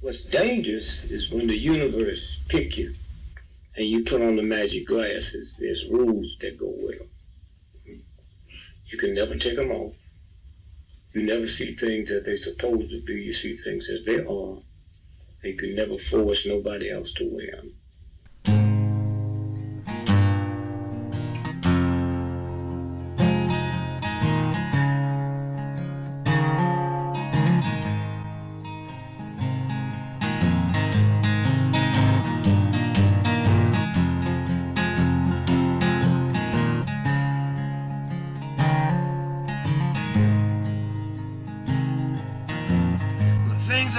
What's dangerous is when the universe pick you and you put on the magic glasses. There's rules that go with them. You can never take them off. You never see things as they're supposed to be. You see things as they are. You can never force nobody else to wear them.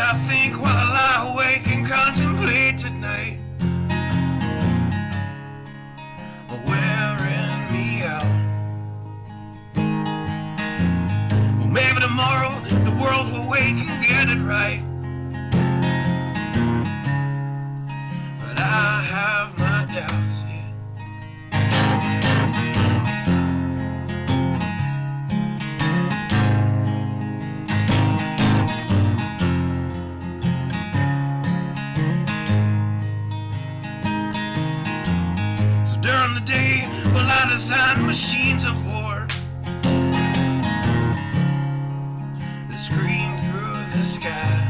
I think while I lie awake and contemplate tonight are wearing me out. Well, maybe tomorrow the world will wake and get it right, but I have my doubts, yeah. I design machines of war that scream through the sky.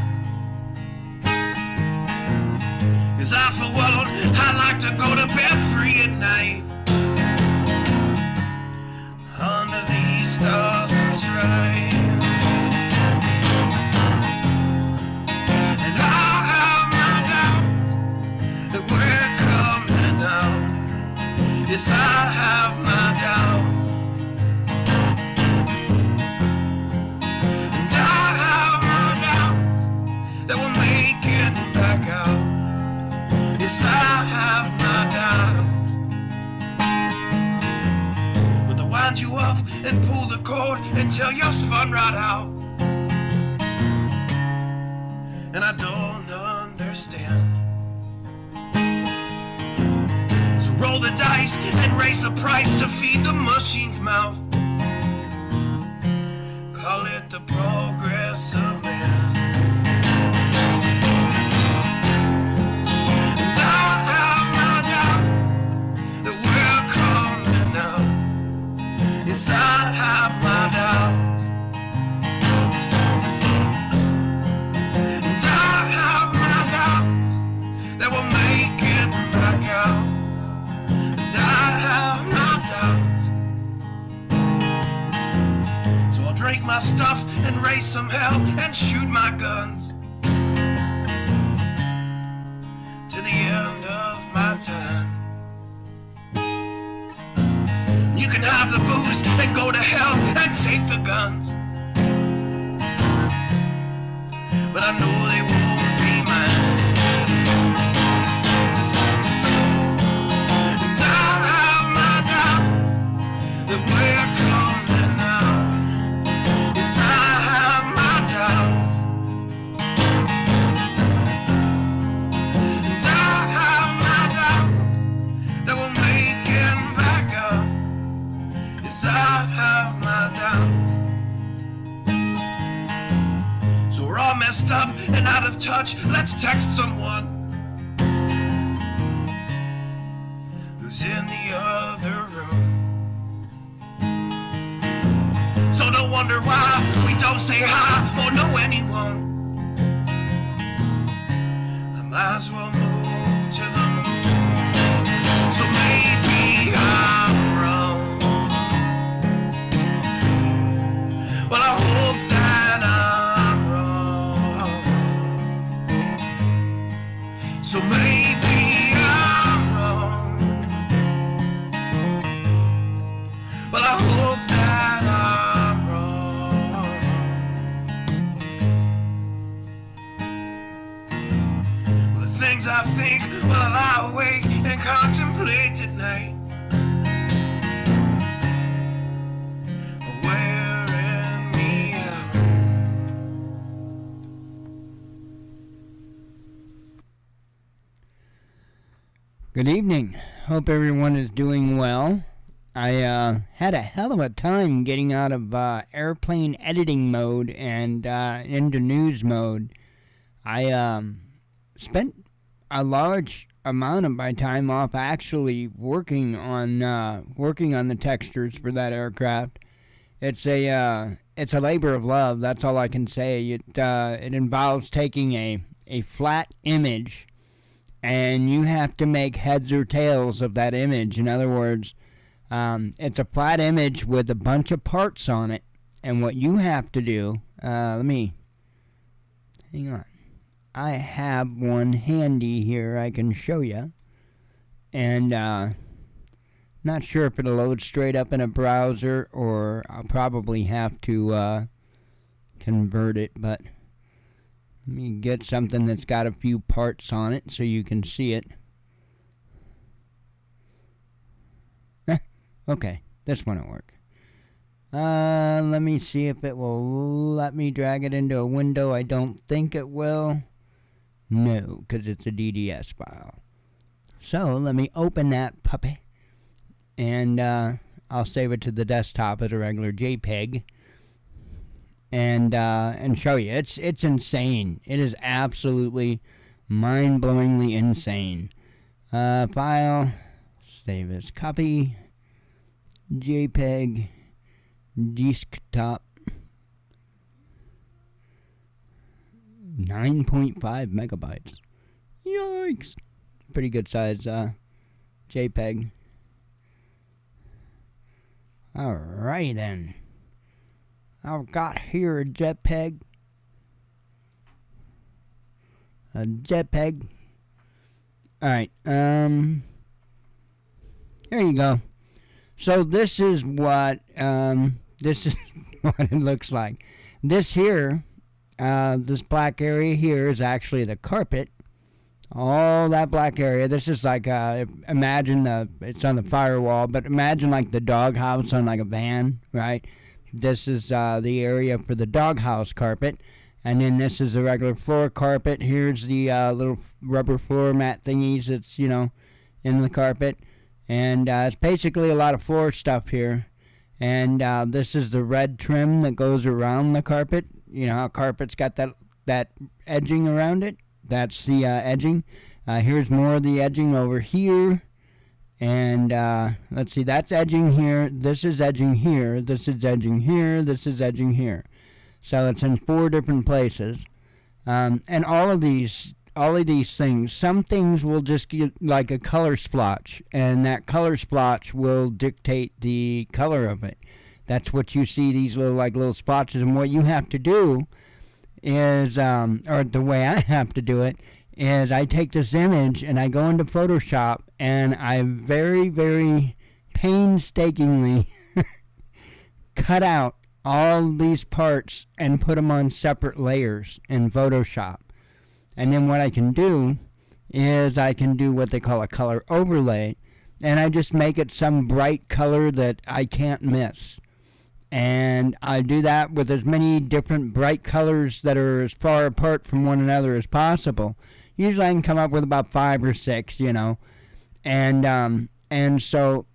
'Cause I, for one, I like to go to bed free at night under these stars and stripes. And I have my doubts that we're coming out. Yes, I have my doubts, and I have my doubts that we'll make it back out. Yes, I have my doubts, but they'll wind you up and pull the cord until you're spun right out. And I don't understand. Roll the dice and raise the price to feed the machine's mouth. Call it the progress of man. And I have my doubt that we're coming out. Yes, I have my doubt. And I have my doubt that we'll make it back out. So I'll drink my stuff and raise some hell and shoot my guns to the end of my time. You can have the booze and go to hell and take the guns, but I know they won't be mine. That we're coming out. Yes, I have my doubts, and I have my doubts that we'll make it back up. Yes, I have my doubts. So we're all messed up and out of touch. Let's text someone who's in the other room. So don't wonder why we don't say hi or know anyone. I might as well move to the moon. So maybe I'm wrong. Well, I hope that I'm wrong. So maybe I'm wrong. Well, I hope that I'm wrong. Well, the things I think while I lie awake and contemplate at night are wearing me out. Good evening. Hope everyone is doing well. I had a hell of a time getting out of airplane editing mode and into news mode. I spent a large amount of my time off actually working on the textures for that aircraft. It's a labor of love. That's all I can say. It involves taking a flat image, and you have to make heads or tails of that image. In other words, it's a flat image with a bunch of parts on it, and what you have to do. Let me hang on. I have one handy here I can show you, and not sure if it'll load straight up in a browser or I'll probably have to convert it, but let me get something that's got a few parts on it so you can see it. Okay, this one will work. Let me see if it will let me drag it into a window. I don't think it will. No, because it's a DDS file. So let me open that puppy, and I'll save it to the desktop as a regular JPEG, and show you. It's insane. It is absolutely mind-blowingly insane. File, save as copy, JPEG, desktop. 9.5 megabytes. Yikes. Pretty good size JPEG. Alright then. I've got here a JPEG. Alright, here you go. So this is what it looks like. This here, this black area here is actually the carpet. All that black area. This is like, imagine it's on the firewall, but imagine like the doghouse on like a van, right? This is the area for the doghouse carpet. And then this is the regular floor carpet. Here's the little rubber floor mat thingies that's, in the carpet. And it's basically a lot of floor stuff here. And this is the red trim that goes around the carpet. You know how carpet's got that edging around it? That's the edging. Here's more of the edging over here. And let's see, that's edging here. This is edging here. This is edging here. This is edging here. So it's in 4 different places. And all of these things, some things will just get like a color splotch, and that color splotch will dictate the color of it. That's what you see, these little splotches. And what you have to do is, or the way I have to do it, is I take this image and I go into Photoshop and I very, very painstakingly cut out all these parts and put them on separate layers in Photoshop. And then what I can do is I can do what they call a color overlay, and I just make it some bright color that I can't miss. And I do that with as many different bright colors that are as far apart from one another as possible. Usually I can come up with about 5 or 6, And so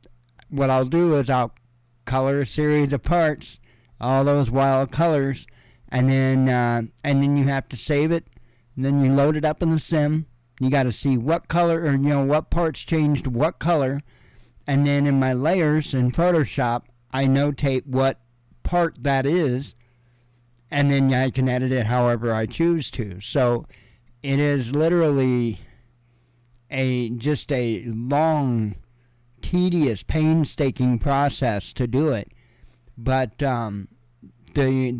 what I'll do is I'll color a series of parts, all those wild colors, and then you have to save it. And then you load it up in the sim. You got to see what color, or what parts changed what color. And then in my layers in Photoshop, I notate what part that is, and then I can edit it however I choose to. So it is literally just a long, tedious, painstaking process to do it. But the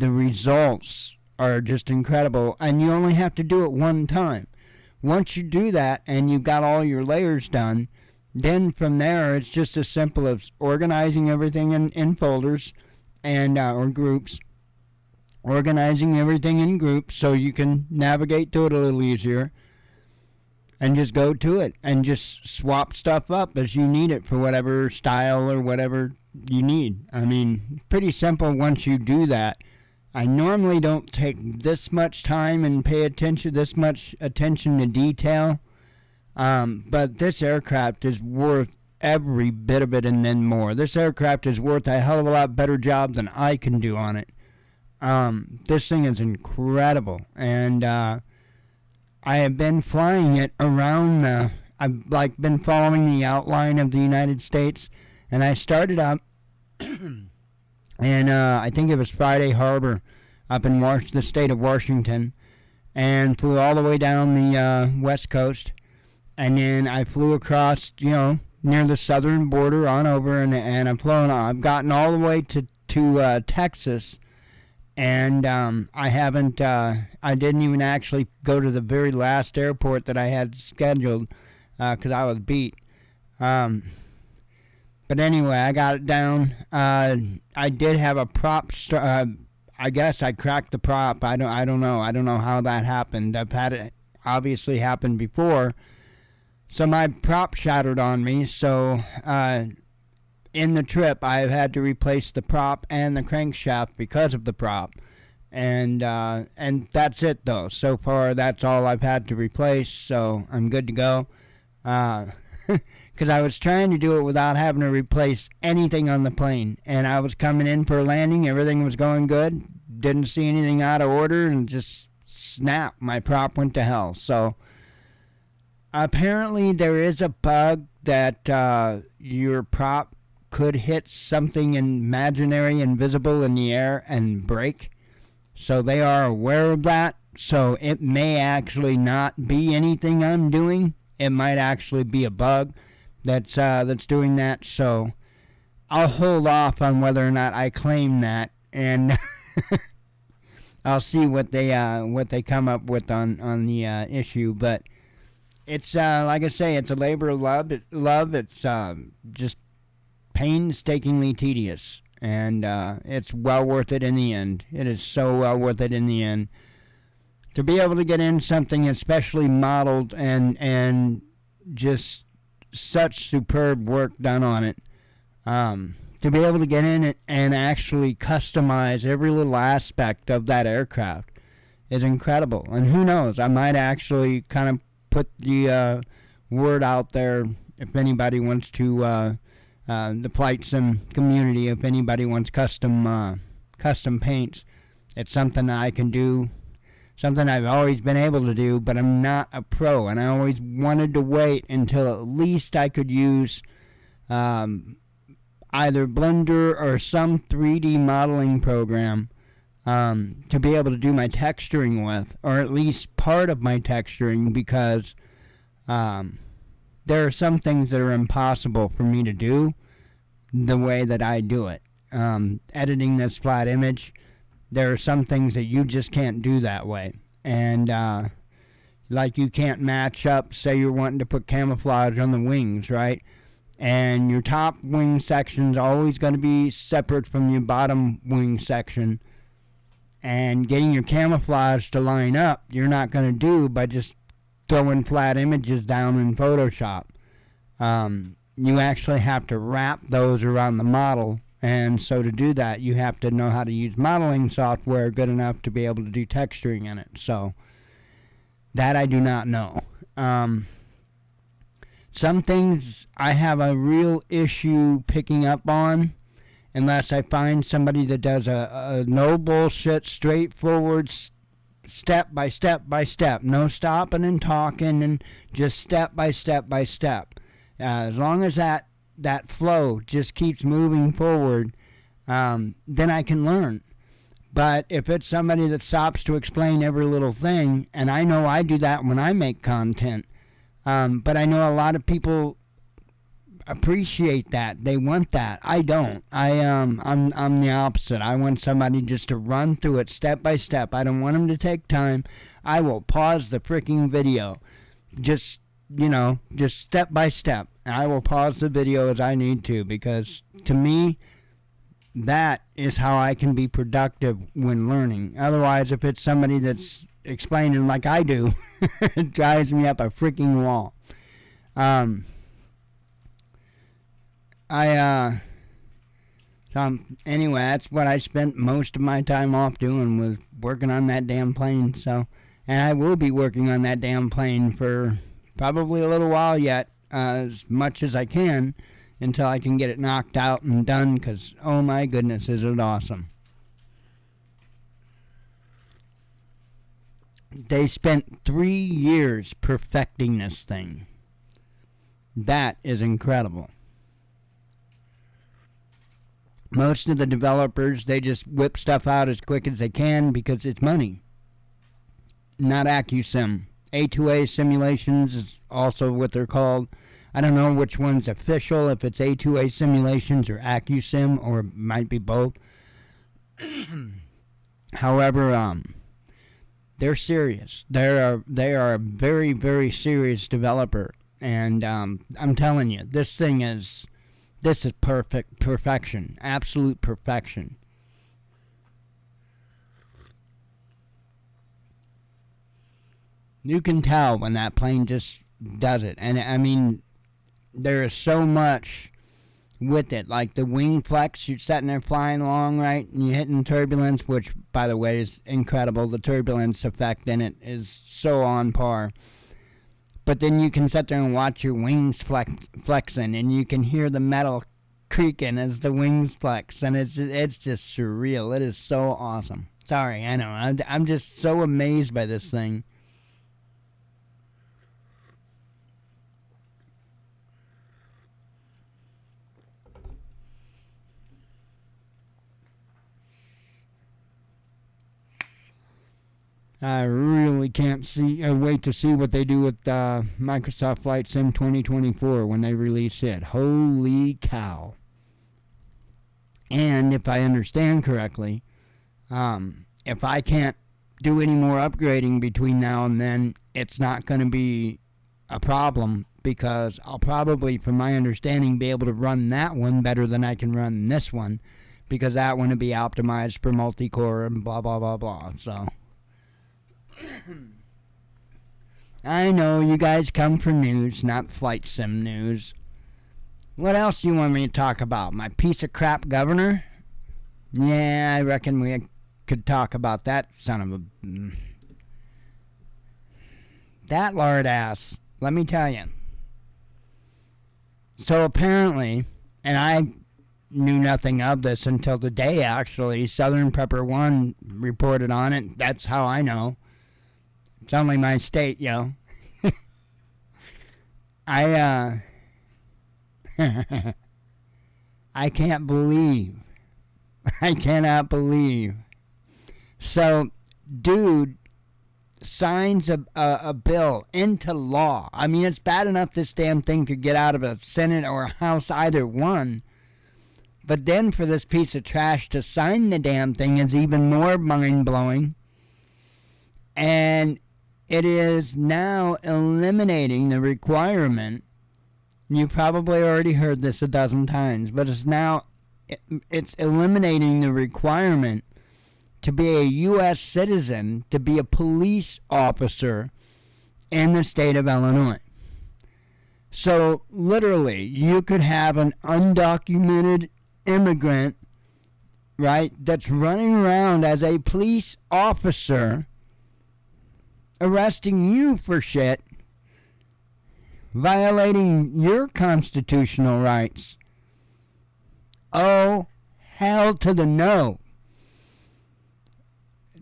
results are just incredible, and you only have to do it one time. Once you do that and you've got all your layers done, then from there it's just as simple as organizing everything in folders and or groups. Organizing everything in groups so you can navigate to it a little easier, and just go to it and just swap stuff up as you need it for whatever style or whatever you need. I mean, pretty simple once you do that. I normally don't take this much time and pay this much attention to detail, but this aircraft is worth every bit of it and then more. This aircraft is worth a hell of a lot better job than I can do on it. This thing is incredible, and I have been flying it around I've like been following the outline of the United States, and I started up and I think it was Friday Harbor up in the state of Washington, and flew all the way down the west coast, and then I flew across, near the southern border on over, and I've gotten all the way to Texas, and I didn't even actually go to the very last airport that I had scheduled, because I was beat. But anyway, I got it down. I did have a prop. I guess I cracked the prop. I don't know. I don't know how that happened. I've had it obviously happen before. So my prop shattered on me. So in the trip, I've had to replace the prop and the crankshaft because of the prop. And that's it though. So far, that's all I've had to replace. So I'm good to go. Because I was trying to do it without having to replace anything on the plane. And I was coming in for a landing, everything was going good, didn't see anything out of order, and just snap, my prop went to hell. So apparently there is a bug that your prop could hit something imaginary, invisible in the air and break. So they are aware of that. So it may actually not be anything I'm doing. It might actually be a bug that's doing that. So I'll hold off on whether or not I claim that, and I'll see what they come up with on the issue. But it's like I say, it's a labor of love. It's just painstakingly tedious, and it's well worth it in the end. It is so well worth it in the end. To be able to get in something especially modeled and just such superb work done on it, to be able to get in it and actually customize every little aspect of that aircraft is incredible. And who knows, I might actually kind of put the word out there if anybody wants to, the flight sim community, if anybody wants custom paints. It's something that I can do. Something I've always been able to do, but I'm not a pro, and I always wanted to wait until at least I could use either Blender or some 3D modeling program to be able to do my texturing with, or at least part of my texturing, because there are some things that are impossible for me to do the way that I do it. Editing this flat image, there are some things that you just can't do that way. And like you can't match up, say you're wanting to put camouflage on the wings, right? And your top wing section's always going to be separate from your bottom wing section. And getting your camouflage to line up, you're not going to do by just throwing flat images down in Photoshop. You actually have to wrap those around the model. And so to do that, you have to know how to use modeling software good enough to be able to do texturing in it. So that I do not know. Some things I have a real issue picking up on unless I find somebody that does a no bullshit, straightforward, step by step by step. No stopping and talking, and just step by step by step. As long as that flow just keeps moving forward, then I can learn. But if it's somebody that stops to explain every little thing, and I know I do that when I make content, but I know a lot of people appreciate that. They want that. I don't. I'm the opposite. I want somebody just to run through it step by step. I don't want them to take time. I will pause the freaking video. Just step by step. I will pause the video as I need to, because to me, that is how I can be productive when learning. Otherwise, if it's somebody that's explaining like I do, it drives me up a freaking wall. Anyway, that's what I spent most of my time off doing, was working on that damn plane. So, and I will be working on that damn plane for probably a little while yet, as much as I can, until I can get it knocked out and done, because, oh my goodness, is it awesome. They spent 3 years perfecting this thing. That is incredible. Most of the developers, they just whip stuff out as quick as they can because it's money. Not AccuSim. A2A simulations is also what they're called. I don't know which one's official, if it's A2A simulations or AccuSim, or it might be both. However, they're serious. They are a very, very serious developer. And I'm telling you, this is perfection, absolute perfection. You can tell when that plane just does it. And I mean, there is so much with it. Like the wing flex, you're sitting there flying along, right? And you're hitting turbulence, which, by the way, is incredible. The turbulence effect in it is so on par. But then you can sit there and watch your wings flexing, and you can hear the metal creaking as the wings flex, and it's just surreal. It is so awesome. Sorry, I know. I'm just so amazed by this thing. I really can't wait to see what they do with Microsoft Flight Sim 2024 when they release it. Holy cow. And if I understand correctly, if I can't do any more upgrading between now and then, it's not going to be a problem, because I'll probably, from my understanding, be able to run that one better than I can run this one, because that one will be optimized for multi-core and blah, blah, blah, blah. So I know you guys come for news, not flight sim news. What else do you want me to talk about? My piece of crap governor? Yeah, I reckon we could talk about that son of a... That lard ass, let me tell you. So apparently, and I knew nothing of this until today actually, Southern Pepper 1 reported on it. That's how I know. It's only my state, yo. I can't believe. I cannot believe. So, dude signs a bill into law. I mean, it's bad enough this damn thing could get out of a Senate or a House, either one. But then for this piece of trash to sign the damn thing is even more mind-blowing. And it is now eliminating the requirement. You probably already heard this a dozen times, but it's eliminating the requirement to be a U.S. citizen to be a police officer in the state of Illinois. So literally, you could have an undocumented immigrant, right, that's running around as a police officer, arresting you for shit, violating your constitutional rights. Oh, hell to the no.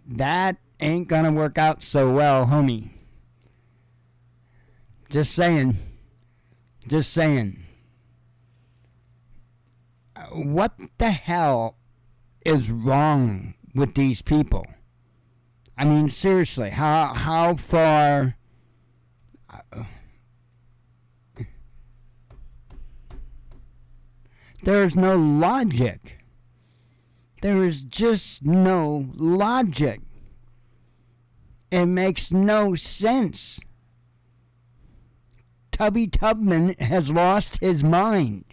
That ain't gonna work out so well, homie. Just saying. Just saying. What the hell is wrong with these people? I mean, seriously, how far... There's no logic. There is just no logic. It makes no sense. Tubby Tubman has lost his mind.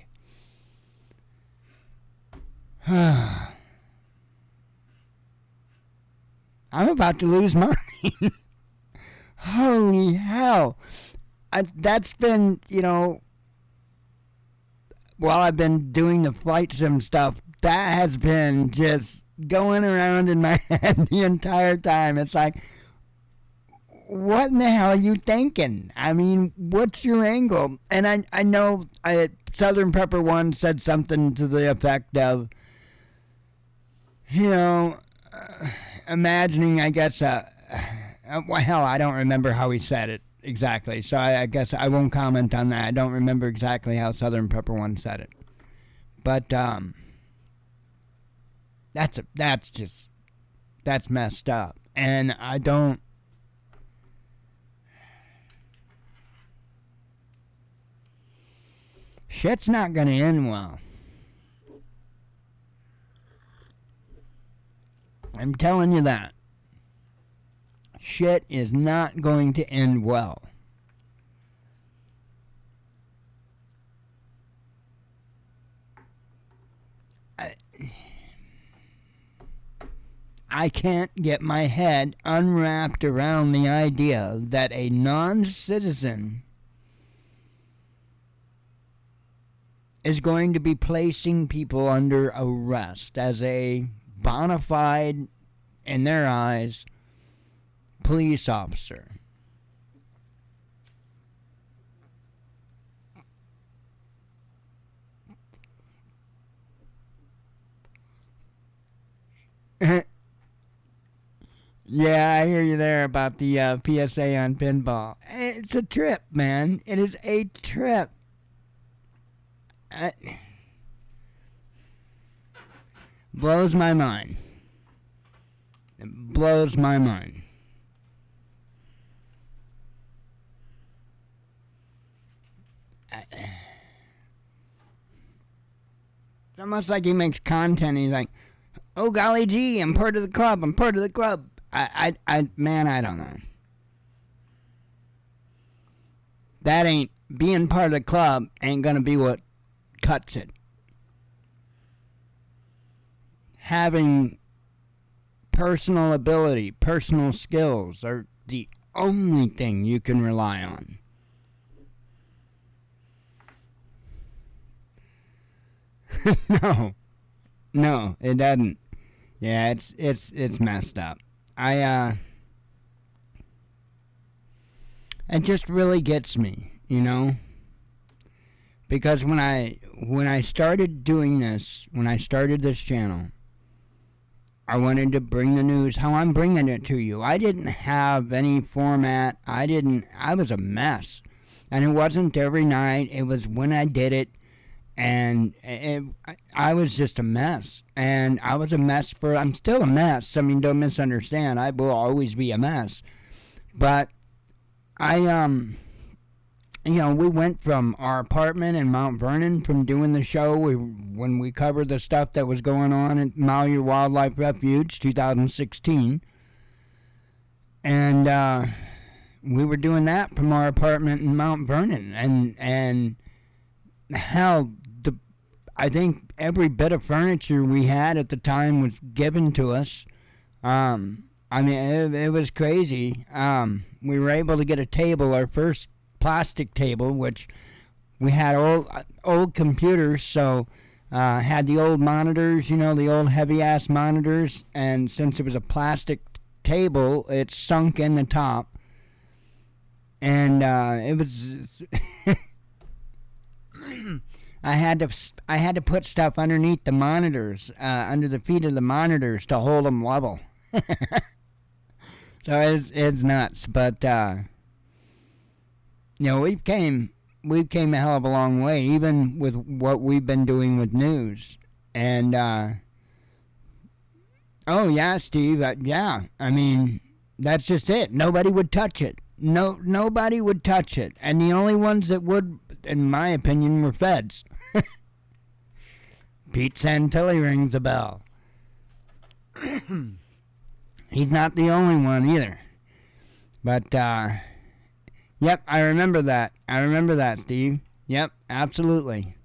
I'm about to lose mine. Holy hell. That's been, while I've been doing the flight sim stuff, that has been just going around in my head the entire time. It's like, what in the hell are you thinking? I mean, what's your angle? And I know Southern Pepper 1 said something to the effect of, imagining, I guess, a well, hell, I don't remember how he said it exactly, so I guess I won't comment on that. I don't remember exactly how Southern Pepper One said it. But, that's messed up. And I don't... Shit's not gonna end well. I'm telling you that. Shit is not going to end well. I can't get my head unwrapped around the idea that a non-citizen is going to be placing people under arrest as a bona fide, in their eyes, police officer. Yeah, I hear you there about the PSA on pinball. It's a trip, man. It is a trip. Blows my mind. It blows my mind. It's almost like he makes content and he's like, oh golly gee, I'm part of the club, I'm part of the club. Man, I don't know. That ain't, being part of the club ain't gonna be what cuts it. Having personal ability, personal skills are the only thing you can rely on. No, it doesn't. Yeah, it's messed up. It just really gets me, you know? Because when I started doing this, when I started this channel, I wanted to bring the news how I'm bringing it to you. I didn't have any format. I was a mess. And it wasn't every night. It was when I did it. And I was just a mess. And I was a mess I'm still a mess. I mean, don't misunderstand. I will always be a mess. But we went from our apartment in Mount Vernon, from doing the show, when we covered the stuff that was going on at Malheur Wildlife Refuge, 2016. And we were doing that from our apartment in Mount Vernon. And hell, I think every bit of furniture we had at the time was given to us. I mean, it was crazy. We were able to get a table, our first plastic table, which we had old computers, so had the old monitors, the old heavy-ass monitors, and since it was a plastic table, it sunk in the top. And it was... I had to put stuff underneath the monitors, under the feet of the monitors to hold them level. So it's nuts, but we've came a hell of a long way, even with what we've been doing with news. And oh yeah, Steve, yeah, I mean, that's just it. Nobody would touch it. Nobody would touch it, and the only ones that would, in my opinion, were feds. Pete Santilli rings a bell. He's not the only one either. But, yep, I remember that. Steve. Yep, absolutely.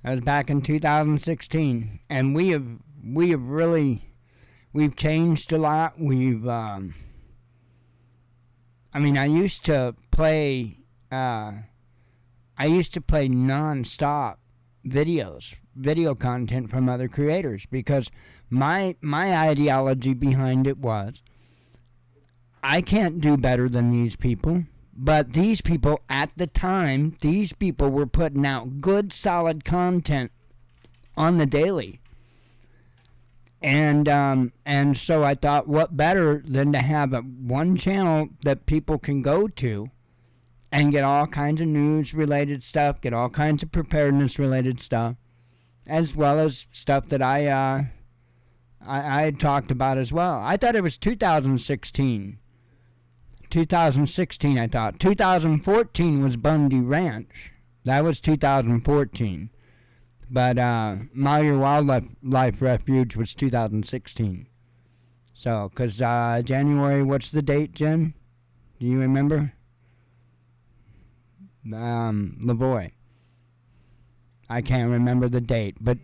That was back in 2016. And we've changed a lot. I used to play non-stop video content from other creators, because my ideology behind it was, I can't do better than these people, but these people at the time, were putting out good, solid content on the daily. And so I thought, what better than to have one channel that people can go to and get all kinds of news-related stuff, get all kinds of preparedness-related stuff, as well as stuff that I had talked about as well. I thought it was 2016. 2016, I thought. 2014 was Bundy Ranch. That was 2014. But Malheur Wildlife Refuge was 2016. So, because January, what's the date, Jen? Do you remember? Lavoy. I can't remember the date, but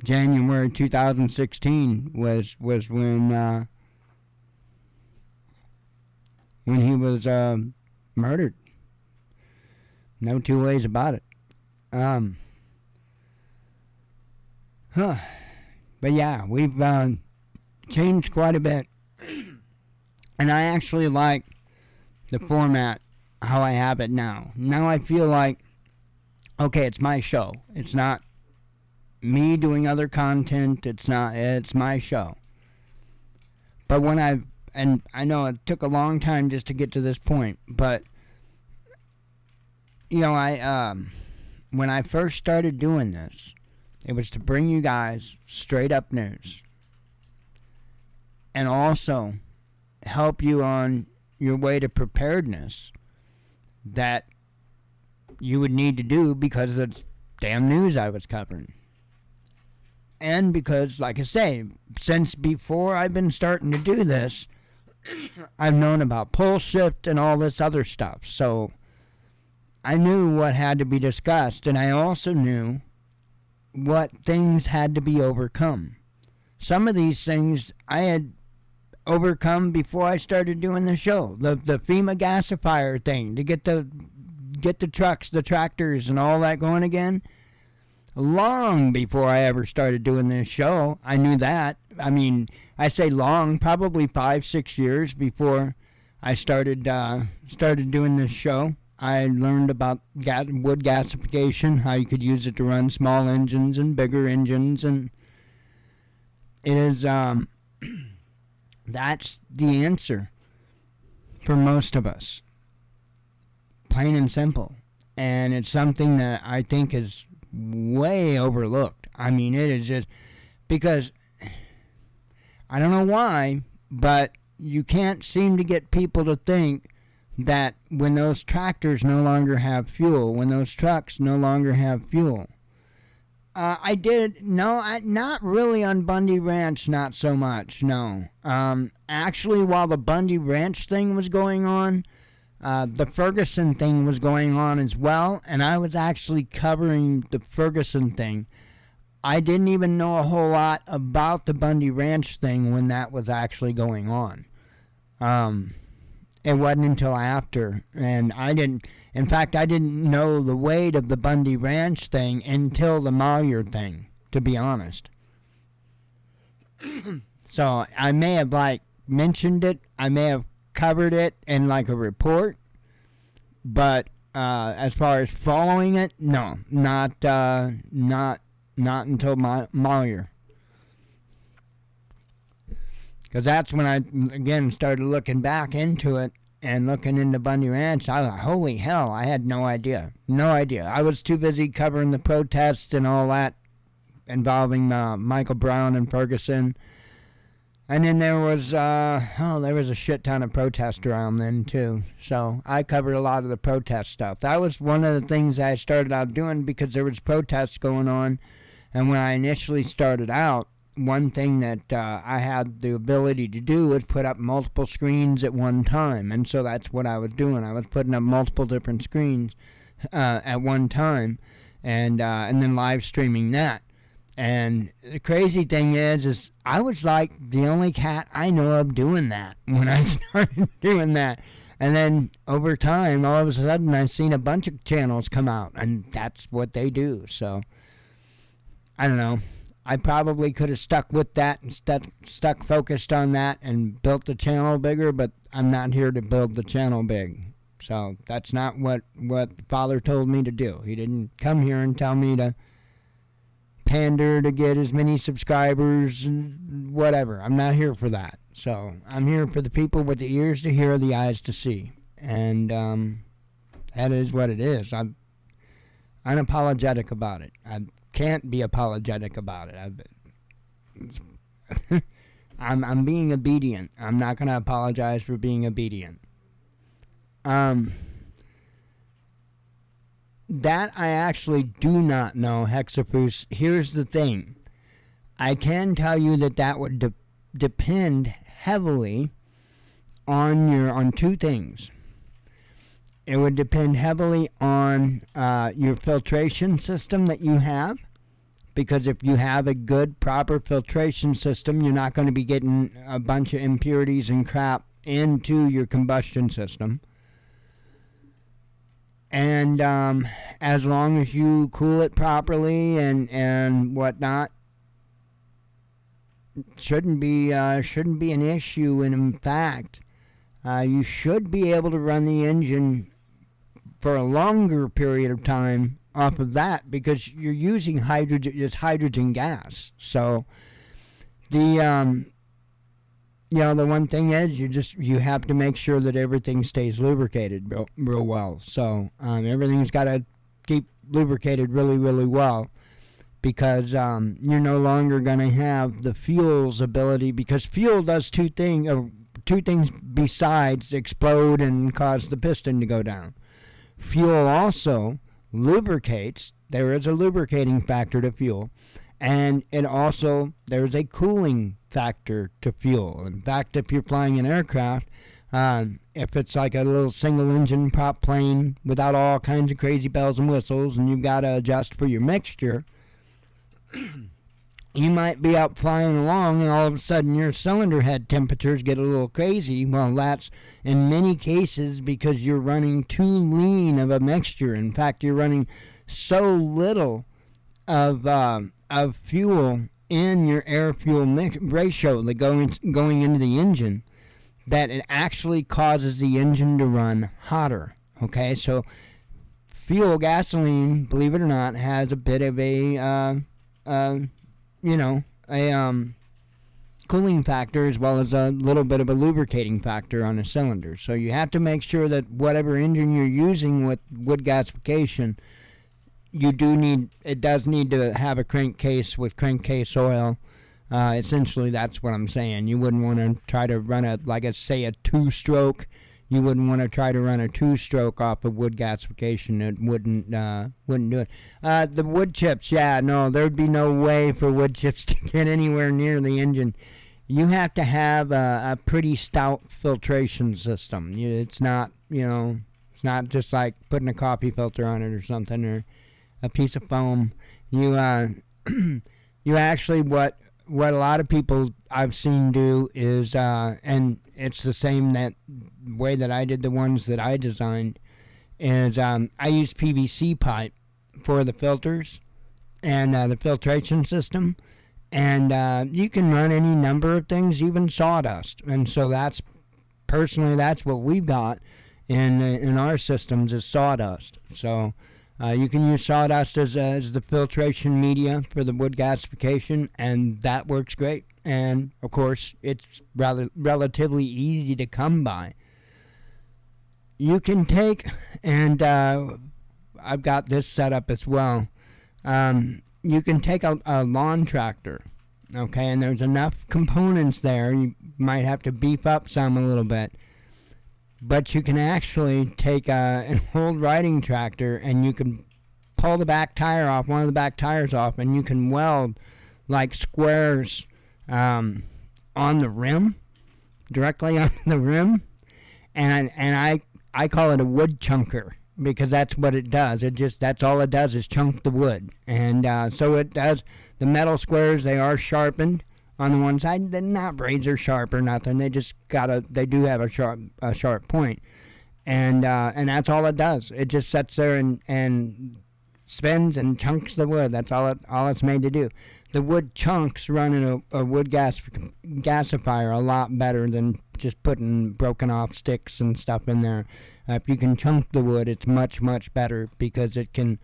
January 2016 was when he was murdered. No two ways about it. But yeah, we've changed quite a bit. And I actually like the format, how I have it now. Now I feel like, okay, it's my show. It's not me doing other content. It's my show. But and I know it took a long time just to get to this point, but, you know, when I first started doing this, it was to bring you guys straight up news and also help you on your way to preparedness that you would need to do because of the damn news I was covering. And because, like I say, since before I've been starting to do this, I've known about pole shift and all this other stuff. So I knew what had to be discussed, and I also knew what things had to be overcome. Some of these things I had overcome before I started doing the show. The FEMA gasifier thing to get the trucks, the tractors, and all that going again. Long before I ever started doing this show, I knew that. I mean, I say long, probably 5-6 years before I started doing this show. I learned about wood gasification, how you could use it to run small engines and bigger engines, and it is that's the answer for most of us, plain and simple. And it's something that I think is way overlooked. I mean, it is just because I don't know why, but you can't seem to get people to think that when those tractors no longer have fuel, when those trucks no longer have fuel. Not really on Bundy Ranch, not so much, no. Actually, while the Bundy Ranch thing was going on, the Ferguson thing was going on as well, and I was actually covering the Ferguson thing. I didn't even know a whole lot about the Bundy Ranch thing when that was actually going on. It wasn't until after, and I didn't know the weight of the Bundy Ranch thing until the Malheur thing, to be honest. So I may have mentioned it, I may have covered it in a report, but as far as following it, no, not until Malheur. Because that's when I, again, started looking back into it and looking into Bundy Ranch. I was like, holy hell, I had no idea. No idea. I was too busy covering the protests and all that involving Michael Brown and Ferguson. And then there was a shit ton of protest around then, too. So I covered a lot of the protest stuff. That was one of the things I started out doing because there was protests going on. And when I initially started out, one thing that I had the ability to do was put up multiple screens at one time, and so that's what I was doing. I was putting up multiple different screens at one time, and then live streaming that. And the crazy thing is I was like the only cat I know of doing that when I started doing that. And then over time, all of a sudden, I've seen a bunch of channels come out, and that's what they do. So I don't know. I probably could have stuck with that and stuck focused on that and built the channel bigger, but I'm not here to build the channel big. So that's not what Father told me to do. He didn't come here and tell me to pander to get as many subscribers and whatever. I'm not here for that. So I'm here for the people with the ears to hear, the eyes to see. And that is what it is. I'm unapologetic about it. I can't be apologetic about it. I'm being obedient. I'm not going to apologize for being obedient. That I actually do not know, Hexapus. Here's the thing. I can tell you that would depend heavily on two things. It would depend heavily on your filtration system that you have, because if you have a good, proper filtration system, you're not going to be getting a bunch of impurities and crap into your combustion system. And as long as you cool it properly and whatnot, shouldn't be an issue. And in fact, you should be able to run the engine for a longer period of time off of that, because you're using hydrogen gas. So the one thing is you have to make sure that everything stays lubricated real well. So everything's got to keep lubricated really, really well, because you're no longer going to have the fuel's ability, because fuel does two things besides explode and cause the piston to go down. Fuel also lubricates. There is a lubricating factor to fuel, and there's a cooling factor to fuel. In fact, if you're flying an aircraft, if it's like a little single engine prop plane without all kinds of crazy bells and whistles, and you've got to adjust for your mixture, you might be out flying along and all of a sudden your cylinder head temperatures get a little crazy. Well, that's in many cases because you're running too lean of a mixture. In fact, you're running so little of fuel in your air-fuel ratio that going into the engine, that it actually causes the engine to run hotter. Okay, so gasoline, believe it or not, has a bit of a cooling factor, as well as a little bit of a lubricating factor on a cylinder. So you have to make sure that whatever engine you're using with wood gasification, it does need to have a crankcase with crankcase oil. Essentially, that's what I'm saying. You wouldn't want to try to run a two-stroke. You wouldn't want to try to run a two-stroke off of wood gasification. It wouldn't do it. The wood chips, there'd be no way for wood chips to get anywhere near the engine. You have to have a pretty stout filtration system. It's not just like putting a coffee filter on it or something, or a piece of foam. You actually, what a lot of people I've seen do is, and it's the same that way that I did the ones that I designed, is I use PVC pipe for the filters and the filtration system, and you can run any number of things, even sawdust. And so that's what we've got in our systems is sawdust. So you can use sawdust as the filtration media for the wood gasification, and that works great. And of course, it's relatively easy to come by. You can take, and I've got this set up as well. You can take a lawn tractor, okay, and there's enough components there. You might have to beef up some a little bit. But you can actually take an old riding tractor, and you can pull the back tire off, one of the back tires off, and you can weld like squares on the rim, directly on the rim. And I call it a wood chunker, because that's what it does. That's all it does is chunk the wood. And so it does. The metal squares, they are sharpened on the one side. They're not razor sharp or nothing. They do have a sharp point. And that's all it does. It just sits there and spins and chunks the wood. That's all it's made to do. The wood chunks run in a wood gasifier a lot better than just putting broken off sticks and stuff in there. If you can chunk the wood, it's much, much better, because it can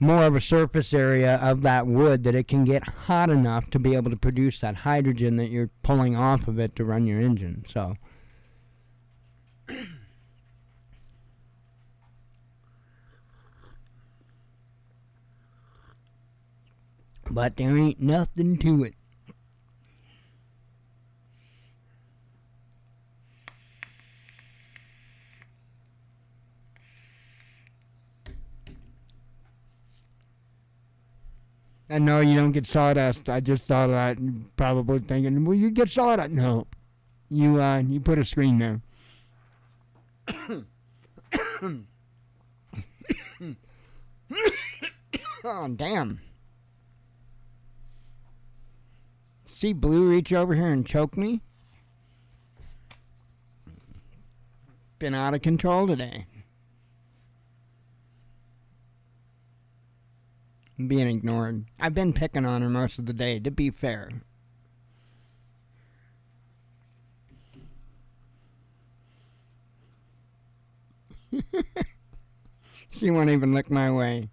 more of a surface area of that wood that it can get hot enough to be able to produce that hydrogen that you're pulling off of it to run your engine. So but there ain't nothing to it. I know you don't get sawdust. I just thought of that, probably thinking, well, you get sawdust. No, you put a screen there. Oh, damn. See Blue reach over here and choke me? Been out of control today. Being ignored. I've been picking on her most of the day, to be fair. She won't even look my way.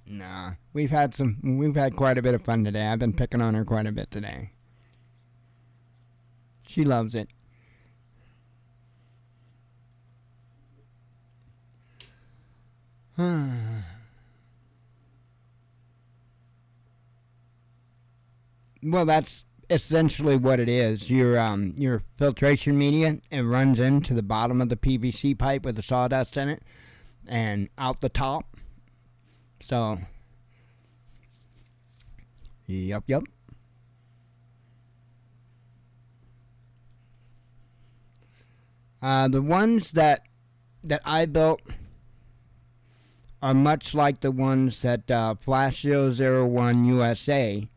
Nah, we've had quite a bit of fun today. I've been picking on her quite a bit today. She loves it. Well, that's essentially what it is. Your filtration media, it runs into the bottom of the PVC pipe with the sawdust in it and out the top. So, yep. The ones that I built are much like the ones that Flash 001 USA,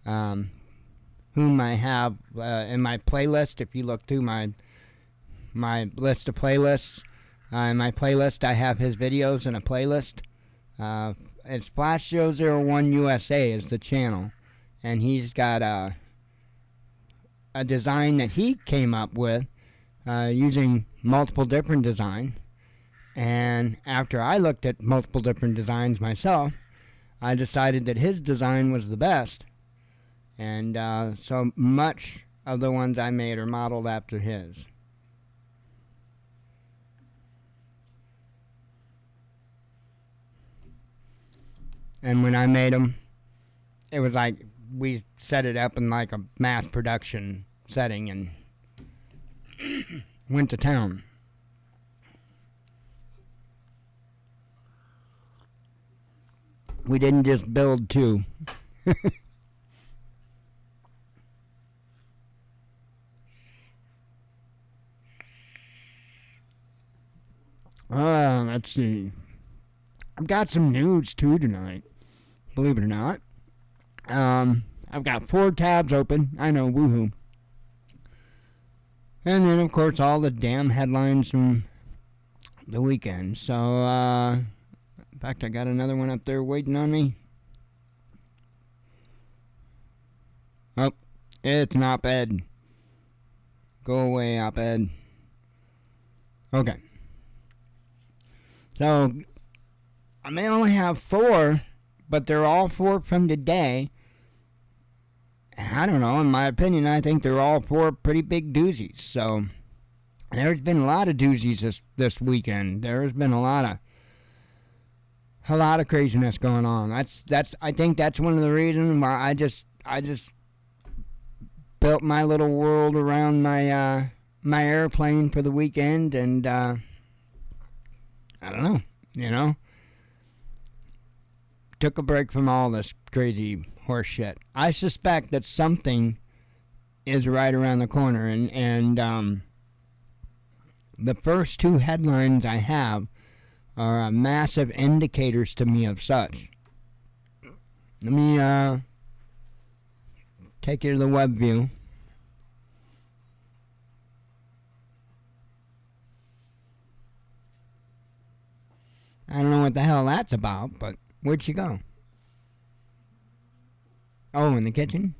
whom I have in my playlist. If you look through my list of playlists, in my playlist I have his videos in a playlist. It's Flash 001 USA is the channel, and he's got a design that he came up with using multiple different designs. And after I looked at multiple different designs myself, I decided that his design was the best. And so much of the ones I made are modeled after his. And when I made them, it was like we set it up in like a mass production setting and went to town. We didn't just build two. Let's see. I've got some news too tonight, believe it or not. I've got 4 tabs open. I know, woohoo. And then, of course, all the damn headlines from the weekend. So, in fact, I got another one up there waiting on me. Oh, it's an op-ed. Go away, op-ed. Okay. So, I may only have 4, but they're all 4 from today. And I don't know, in my opinion, I think they're all 4 pretty big doozies. So, there's been a lot of doozies this weekend. There's been a lot of craziness going on. I think that's one of the reasons why I just built my little world around my my airplane for the weekend, and I don't know, took a break from all this crazy horse shit. I suspect that something is right around the corner, and the first 2 headlines I have are massive indicators to me of such. Let me take you to the web view. I don't know what the hell that's about, but where'd she go? Oh, in the kitchen?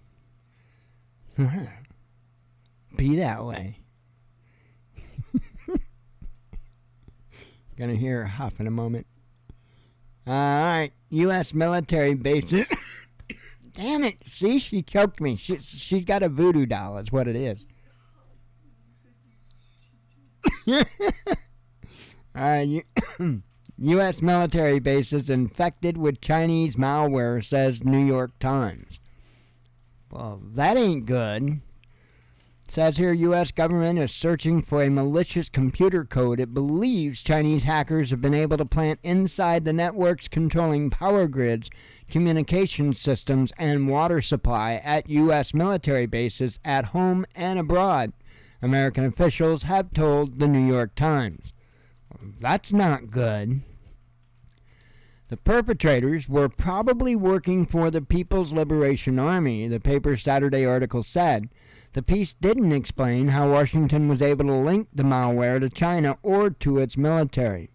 be that way. Gonna hear her huff in a moment. Alright, U.S. military bases. Damn it, see, she choked me. She's got a voodoo doll, is what it is. Alright, U.S. military bases infected with Chinese malware, says New York Times. Well, that ain't good. It says here, U.S. government is searching for a malicious computer code it believes Chinese hackers have been able to plant inside the networks controlling power grids, communication systems, and water supply at U.S. military bases at home and abroad, American officials have told the New York Times. That's not good. The perpetrators were probably working for the People's Liberation Army, the paper's Saturday article said. The piece didn't explain how Washington was able to link the malware to China or to its military.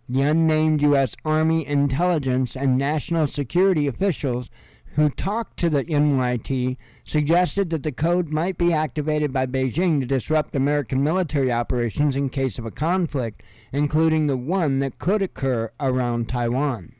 The unnamed U.S. Army intelligence and national security officials who talked to the NYT suggested that the code might be activated by Beijing to disrupt American military operations in case of a conflict, including the one that could occur around Taiwan.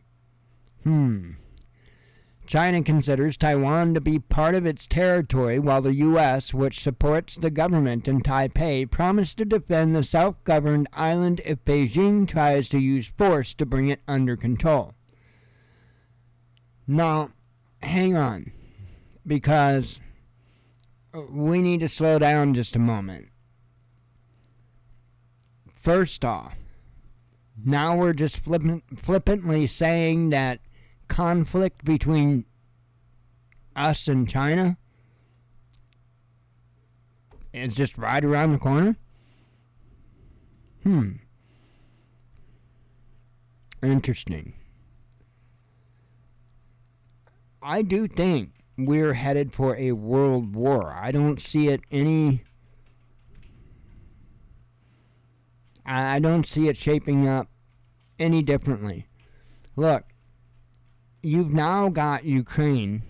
China considers Taiwan to be part of its territory, while the U.S., which supports the government in Taipei, promised to defend the self-governed island if Beijing tries to use force to bring it under control. Now, hang on, because we need to slow down just a moment. First off, now we're just flippantly saying that conflict between us and China is just right around the corner? Interesting. I do think we're headed for a world war. I don't see it I don't see it shaping up any differently. Look, you've now got Ukraine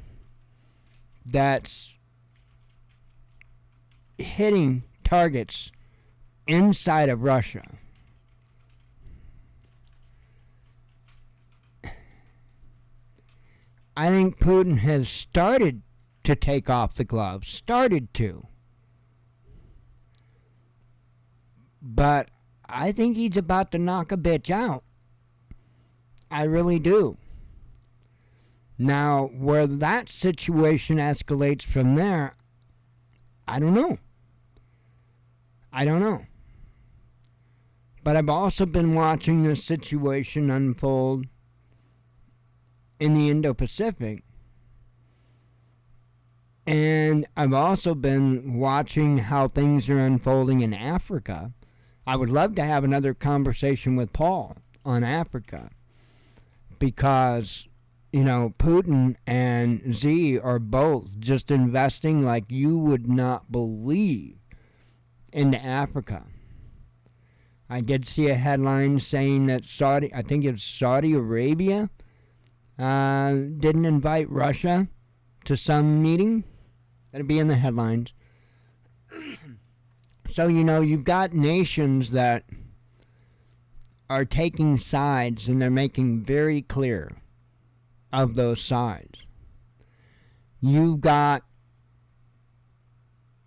that's hitting targets inside of Russia. I think Putin has started to take off the gloves. Started to. But I think he's about to knock a bitch out. I really do. Now, where that situation escalates from there, I don't know. But I've also been watching this situation unfold in the Indo-Pacific. And I've also been watching how things are unfolding in Africa. I would love to have another conversation with Paul on Africa, because, you know, Putin and Xi are both just investing like you would not believe into Africa. I did see a headline saying that I think it's Saudi Arabia, didn't invite Russia to some meeting. That'd be in the headlines. So, you know, you've got nations that are taking sides, and they're making very clear of those sides. You've got,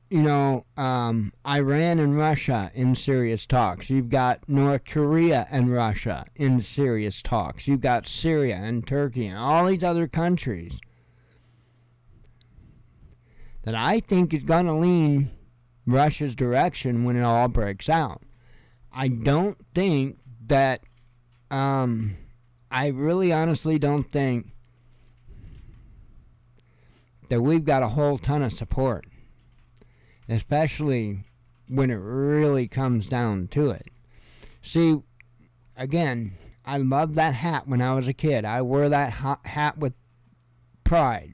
you know, Iran and Russia in serious talks. You've got North Korea and Russia in serious talks. You've got Syria and Turkey and all these other countries that I think is going to lean Russia's direction when it all breaks out. I don't think that, I really honestly don't think that we've got a whole ton of support, especially when it really comes down to it. See, again, I loved that hat when I was a kid. I wore that hat with pride.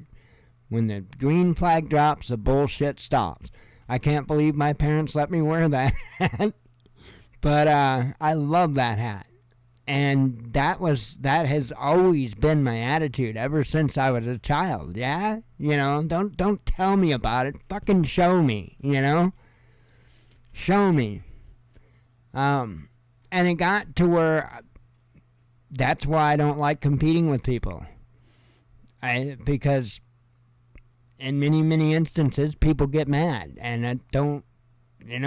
When the green flag drops, the bullshit stops. I can't believe my parents let me wear that hat. But I love that hat. And that has always been my attitude ever since I was a child. Yeah? You know, don't tell me about it. Fucking show me, you know? Show me. And it got to where that's why I don't like competing with people. Because in many, many instances, people get mad. And I don't, I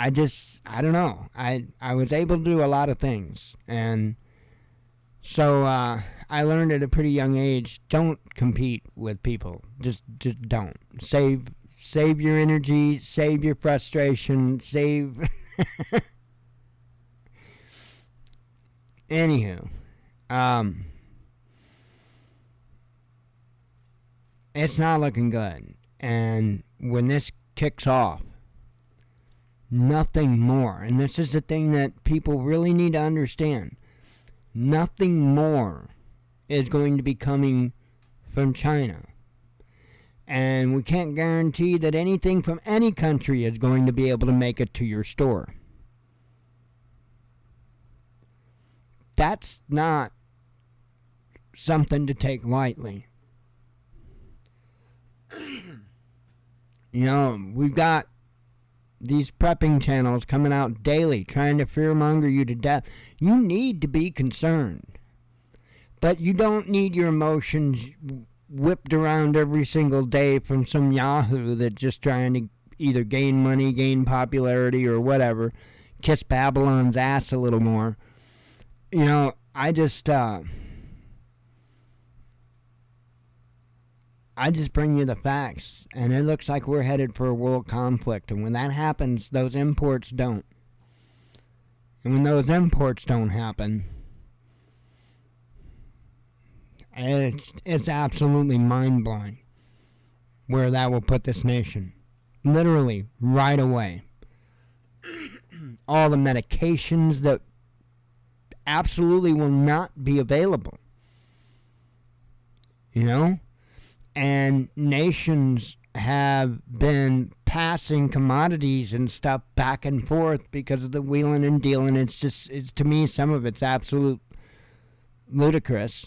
don't know. I was able to do a lot of things. And so I learned at a pretty young age, don't compete with people. Just don't. Save your energy, save your frustration, save... Anywho, it's not looking good. And when this kicks off, nothing more, and this is the thing that people really need to understand, nothing more is going to be coming from China. And we can't guarantee that anything from any country is going to be able to make it to your store. That's not something to take lightly. We've got these prepping channels coming out daily trying to fearmonger you to death. You need to be concerned. But you don't need your emotions whipped around every single day from some yahoo that's just trying to either gain money, gain popularity, or whatever. Kiss Babylon's ass a little more. I just bring you the facts, and it looks like we're headed for a world conflict, and when that happens, those imports don't. And when those imports don't happen, it's absolutely mind-blowing where that will put this nation. Literally, right away. All the medications that absolutely will not be available. And nations have been passing commodities and stuff back and forth because of the wheeling and dealing. It's to me, some of it's absolute ludicrous.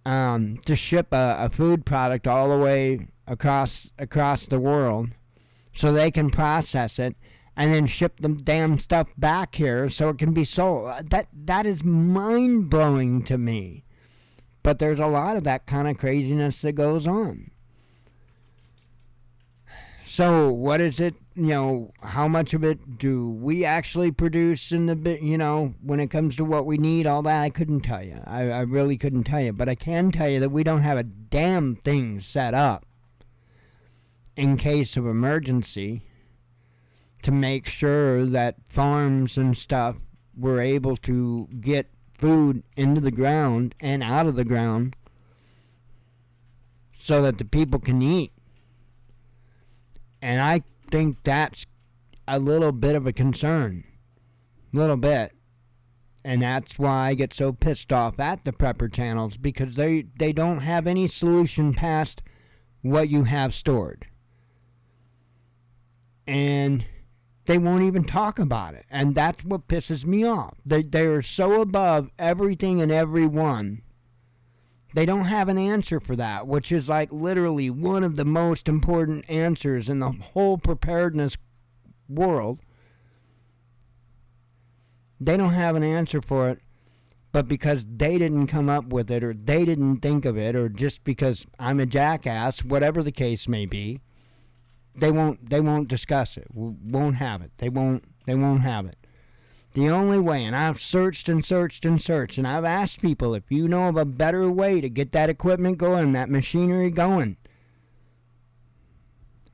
To ship a food product all the way across the world so they can process it and then ship the damn stuff back here so it can be sold. That is mind-blowing to me. But there's a lot of that kind of craziness that goes on. So what is it, how much of it do we actually produce in the, when it comes to what we need, all that, I couldn't tell you. I really couldn't tell you. But I can tell you that we don't have a damn thing set up in case of emergency to make sure that farms and stuff were able to get food into the ground and out of the ground so that the people can eat. And I think that's a little bit of a concern. A little bit. And that's why I get so pissed off at the prepper channels, because they don't have any solution past what you have stored. And they won't even talk about it. And that's what pisses me off. They are so above everything and everyone. They don't have an answer for that, which is like literally one of the most important answers in the whole preparedness world. They don't have an answer for it, but because they didn't come up with it, or they didn't think of it, or just because I'm a jackass, whatever the case may be, they won't discuss it. Won't have it. They won't have it. The only way, and I've searched and searched and searched, and I've asked people if you know of a better way to get that equipment going, that machinery going,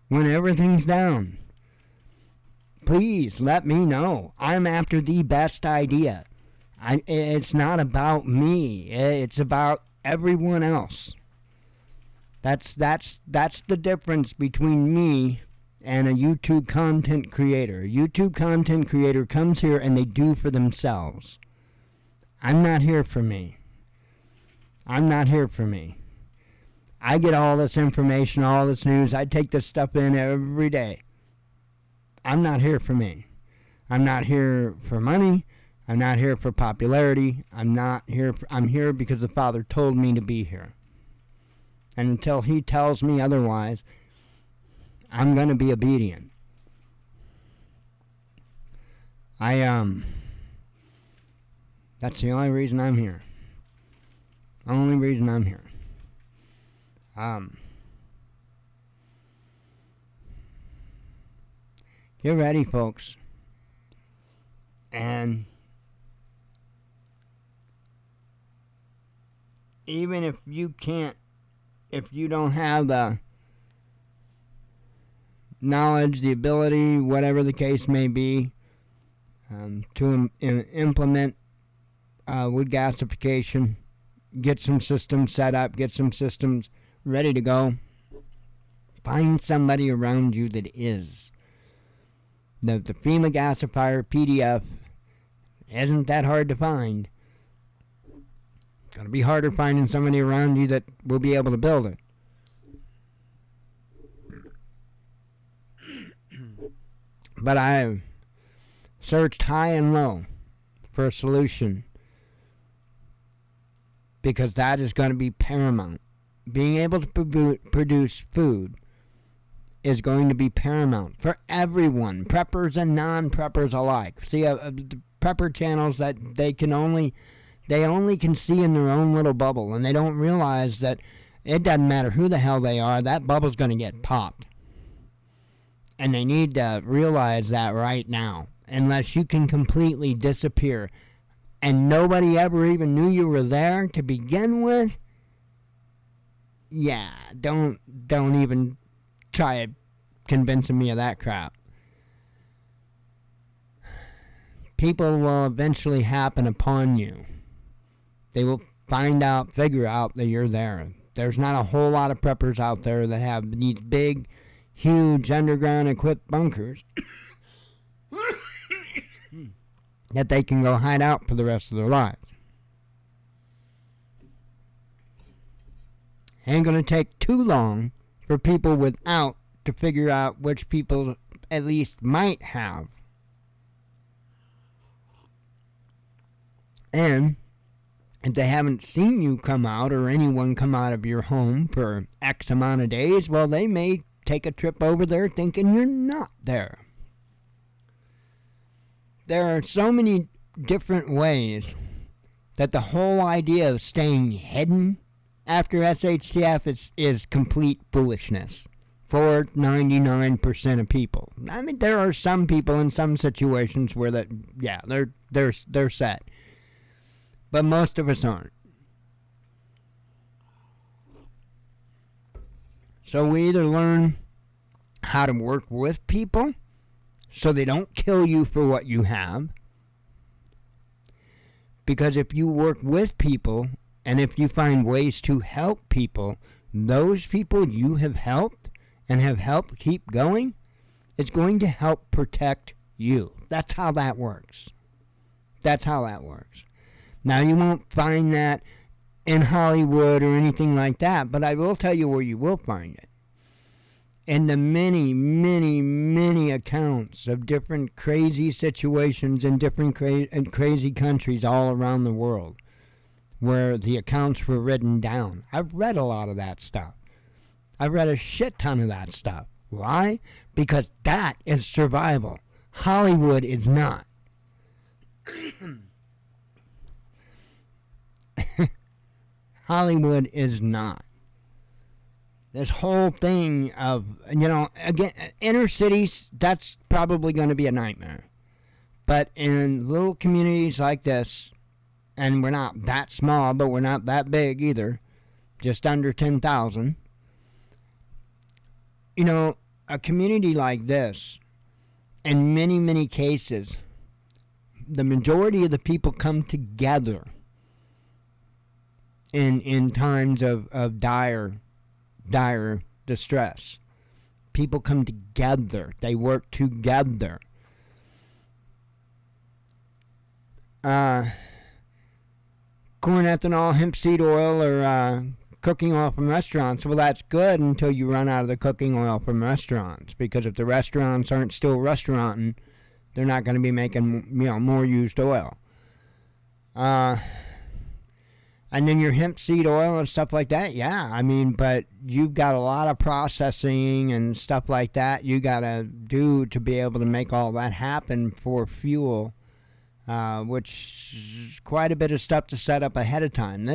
when everything's down, please let me know. I'm after the best idea. It's not about me. It's about everyone else. That's the difference between me and a YouTube content creator. A YouTube content creator comes here and they do for themselves. I'm not here for me. I'm not here for me. I get all this information, all this news. I take this stuff in every day. I'm not here for me. I'm not here for money. I'm not here for popularity. I'm here because the Father told me to be here. And until he tells me otherwise, I'm going to be obedient. That's the only reason I'm here. Only reason I'm here. Get ready, folks. And even if you don't have the knowledge, the ability, whatever the case may be, to implement wood gasification, get some systems set up, get some systems ready to go. Find somebody around you that is. The FEMA gasifier PDF isn't that hard to find. It's going to be harder finding somebody around you that will be able to build it. But I've searched high and low for a solution, because that is going to be paramount. Being able to produce food is going to be paramount for everyone, preppers and non-preppers alike. See, the prepper channels, that they only can see in their own little bubble, and they don't realize that it doesn't matter who the hell they are, that bubble's going to get popped. And they need to realize that right now. Unless you can completely disappear and nobody ever even knew you were there to begin with, yeah, don't even try convincing me of that crap. People will eventually happen upon you. They will figure out that you're there. There's not a whole lot of preppers out there that have these big, huge underground equipped bunkers that they can go hide out for the rest of their lives. Ain't gonna take too long for people without to figure out which people at least might have. And if they haven't seen you come out, or anyone come out of your home for X amount of days, well, they may take a trip over there thinking you're not there. There are so many different ways that the whole idea of staying hidden after SHTF is complete foolishness for 99% of people. I mean, there are some people in some situations where they're set, but most of us aren't. So we either learn how to work with people so they don't kill you for what you have. Because if you work with people, and if you find ways to help people, those people you have helped and have helped keep going, it's going to help protect you. That's how that works. That's how that works. Now, you won't find that in Hollywood or anything like that, but I will tell you where you will find it. In the many, many, many accounts of different crazy situations in different crazy countries all around the world, where the accounts were written down. I've read a lot of that stuff. I've read a shit ton of that stuff. Why? Because that is survival. Hollywood is not. Hollywood is not. This whole thing of, again, inner cities, that's probably going to be a nightmare. But in little communities like this, and we're not that small, but we're not that big either, just under 10,000, a community like this, in many, many cases, the majority of the people come together in times of dire distress. People come together. They work together. Corn ethanol, hemp seed oil, or cooking oil from restaurants, well, that's good until you run out of the cooking oil from restaurants. Because if the restaurants aren't still restauranting, they're not going to be making more used oil. And then your hemp seed oil and stuff like that, yeah. I mean, but you've got a lot of processing and stuff like that you got to do to be able to make all that happen for fuel, which is quite a bit of stuff to set up ahead of time.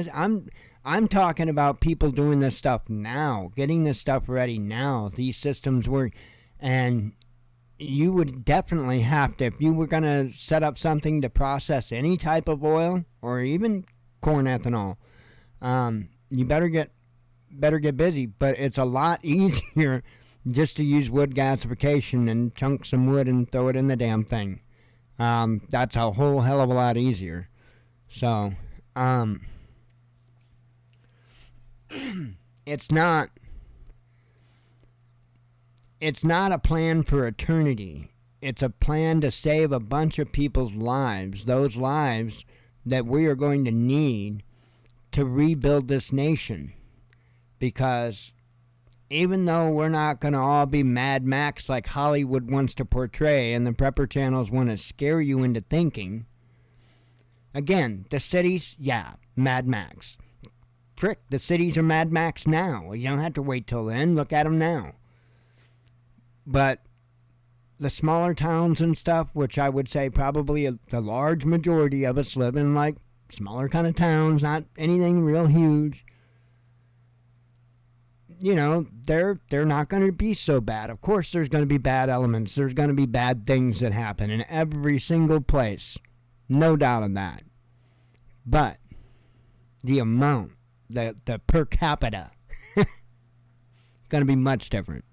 I'm talking about people doing this stuff now, getting this stuff ready now. These systems work, and you would definitely have to, if you were going to set up something to process any type of oil or even corn ethanol, you better get busy. But it's a lot easier just to use wood gasification and chunk some wood and throw it in the damn thing. That's a whole hell of a lot easier. So it's not a plan for eternity. It's a plan to save a bunch of people's lives, those lives that we are going to need to rebuild this nation. Because even though we're not going to all be Mad Max like Hollywood wants to portray and the prepper channels want to scare you into thinking, again, the cities, yeah, Mad Max. Frick, the cities are Mad Max now. You don't have to wait till then. Look at them now. But the smaller towns and stuff, which I would say probably the large majority of us live in, like smaller kind of towns, not anything real huge, you know, they're not going to be so bad. Of course there's going to be bad elements. There's going to be bad things that happen in every single place. No doubt of that. But the amount, the per capita, is going to be much different.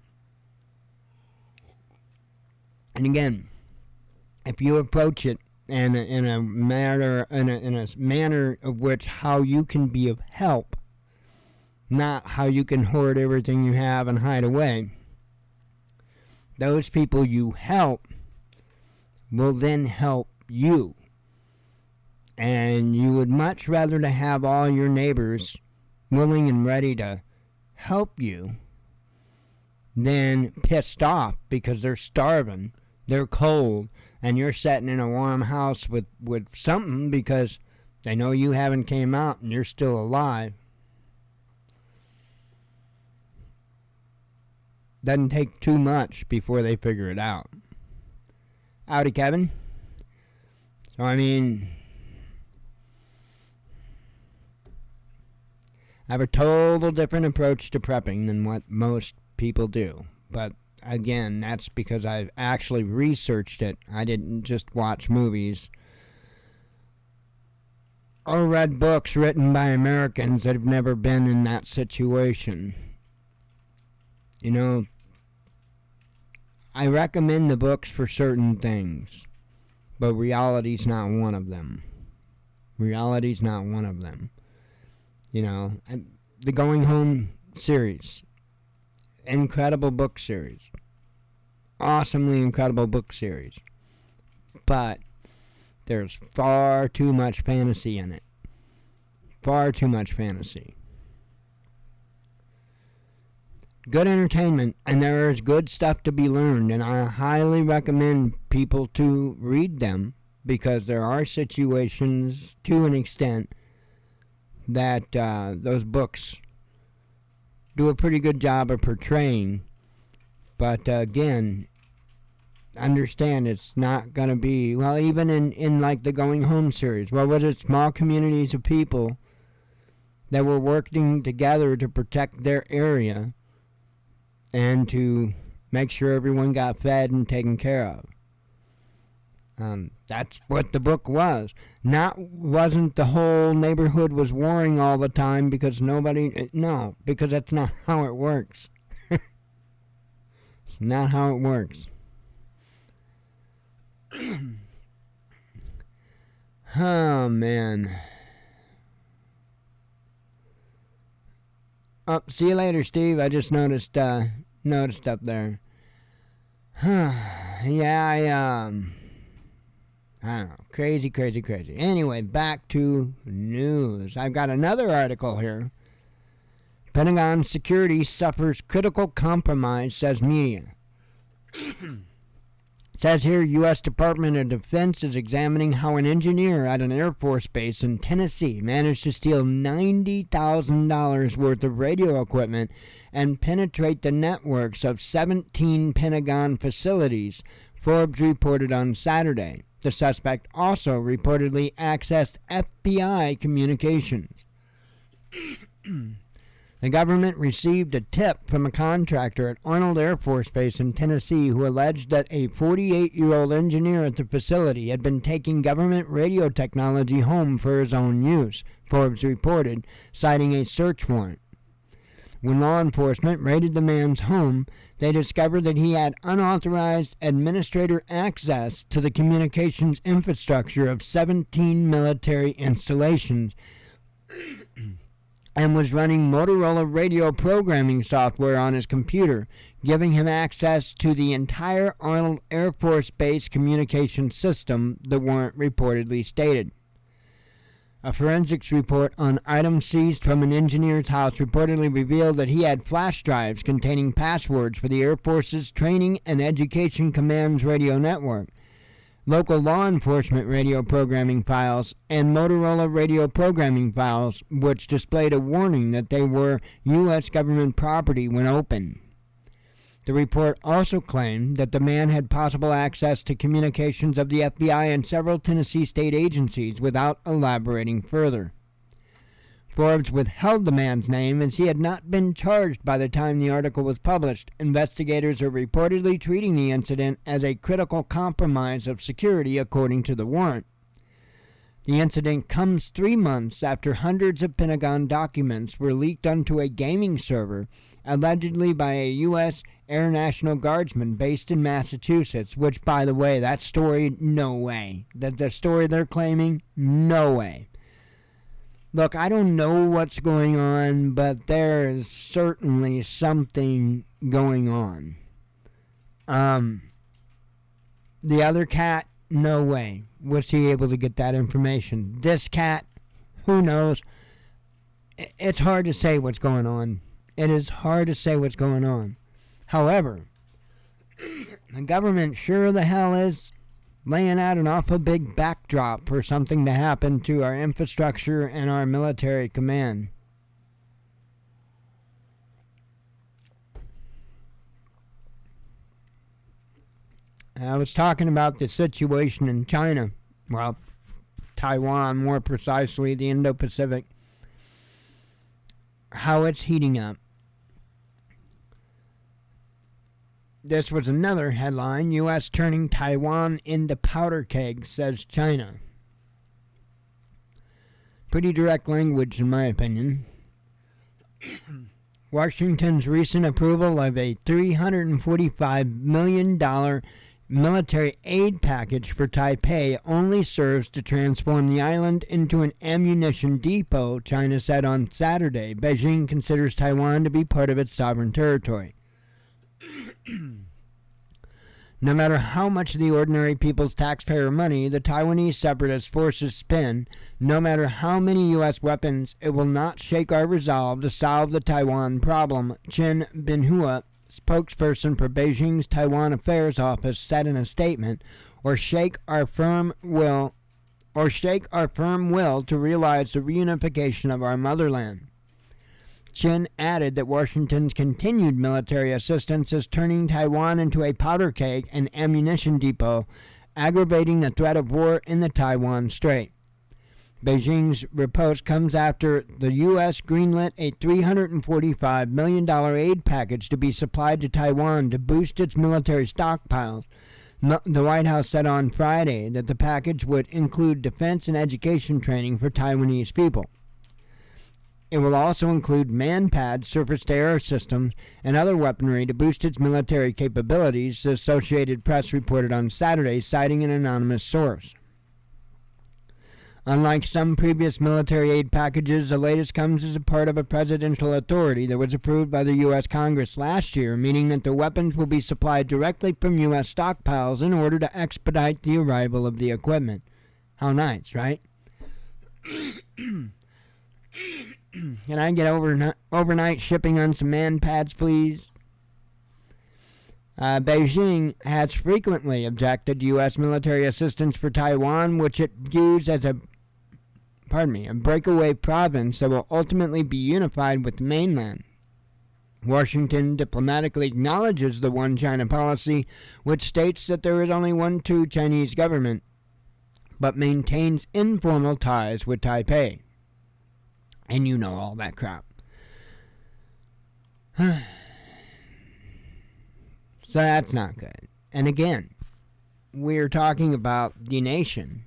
And again, if you approach it in a manner of which how you can be of help, not how you can hoard everything you have and hide away, those people you help will then help you. And you would much rather to have all your neighbors willing and ready to help you than pissed off because they're starving, they're cold, and you're sitting in a warm house with something because they know you haven't came out and you're still alive. Doesn't take too much before they figure it out. Howdy, Kevin. So, I mean, I have a total different approach to prepping than what most people do. But again, that's because I've actually researched it. I didn't just watch movies or read books written by Americans that have never been in that situation. You know, I recommend the books for certain things, but reality's not one of them. Reality's not one of them. You know, the Going Home series, incredible book series, awesomely incredible book series, but there's far too much fantasy in it. Far too much fantasy. Good entertainment, and there is good stuff to be learned, and I highly recommend people to read them because there are situations, to an extent, that those books do a pretty good job of portraying. But again, understand it's not going to be, well, even in like the Going Home series, what was it, small communities of people that were working together to protect their area and to make sure everyone got fed and taken care of. That's what the book was. Wasn't the whole neighborhood was warring all the time because no, because that's not how it works. It's not how it works. Oh, man. Oh, see you later, Steve. I just noticed up there. Yeah, I don't know. Crazy. Anyway, back to news. I've got another article here. Pentagon security suffers critical compromise, says media. It says here, U.S. Department of Defense is examining how an engineer at an Air Force base in Tennessee managed to steal $90,000 worth of radio equipment and penetrate the networks of 17 Pentagon facilities, Forbes reported on Saturday. The suspect also reportedly accessed FBI communications. The government received a tip from a contractor at Arnold Air Force Base in Tennessee who alleged that a 48-year-old engineer at the facility had been taking government radio technology home for his own use, Forbes reported, citing a search warrant. When law enforcement raided the man's home, they discovered that he had unauthorized administrator access to the communications infrastructure of 17 military installations and was running Motorola radio programming software on his computer, giving him access to the entire Arnold Air Force Base communication system, the warrant reportedly stated. A forensics report on items seized from an engineer's house reportedly revealed that he had flash drives containing passwords for the Air Force's Training and Education Command's radio network, local law enforcement radio programming files, and Motorola radio programming files, which displayed a warning that they were U.S. government property when opened. The report also claimed that the man had possible access to communications of the FBI and several Tennessee state agencies without elaborating further. Forbes withheld the man's name as he had not been charged by the time the article was published. Investigators are reportedly treating the incident as a critical compromise of security, according to the warrant. The incident comes 3 months after hundreds of Pentagon documents were leaked onto a gaming server, allegedly by a U.S. Air National Guardsman based in Massachusetts, which, by the way, that story, no way. The story they're claiming, no way. Look, I don't know what's going on, but there is certainly something going on. The other cat, no way was he able to get that information. This cat, who knows? It's hard to say what's going on. It is hard to say what's going on. However, the government sure the hell is laying out an awful big backdrop for something to happen to our infrastructure and our military command. I was talking about the situation in China, well, Taiwan, more precisely, the Indo-Pacific, how it's heating up. This was another headline, U.S. turning Taiwan into powder keg, says China. Pretty direct language, in my opinion. Washington's recent approval of a $345 million military aid package for Taipei only serves to transform the island into an ammunition depot, China said on Saturday. Beijing considers Taiwan to be part of its sovereign territory. No matter how much the ordinary people's taxpayer money the Taiwanese separatist forces spend, no matter how many U.S. weapons, it will not shake our resolve to solve the Taiwan problem, Chen Binhua, spokesperson for Beijing's Taiwan Affairs Office, said in a statement, or shake our firm will to realize the reunification of our motherland. Chen added that Washington's continued military assistance is turning Taiwan into a powder keg and ammunition depot, aggravating the threat of war in the Taiwan Strait. Beijing's riposte comes after the U.S. greenlit a $345 million aid package to be supplied to Taiwan to boost its military stockpiles. The White House said on Friday that the package would include defense and education training for Taiwanese people. It will also include man-pads, surface-to-air systems, and other weaponry to boost its military capabilities, the Associated Press reported on Saturday, citing an anonymous source. Unlike some previous military aid packages, the latest comes as a part of a presidential authority that was approved by the U.S. Congress last year, meaning that the weapons will be supplied directly from U.S. stockpiles in order to expedite the arrival of the equipment. How nice, right? Can I get overnight shipping on some man pads, please? Beijing has frequently objected to U.S. military assistance for Taiwan, which it views as a breakaway province that will ultimately be unified with the mainland. Washington diplomatically acknowledges the one China policy, which states that there is only one true Chinese government, but maintains informal ties with Taipei. And you know all that crap. So that's not good. And again, we're talking about the nation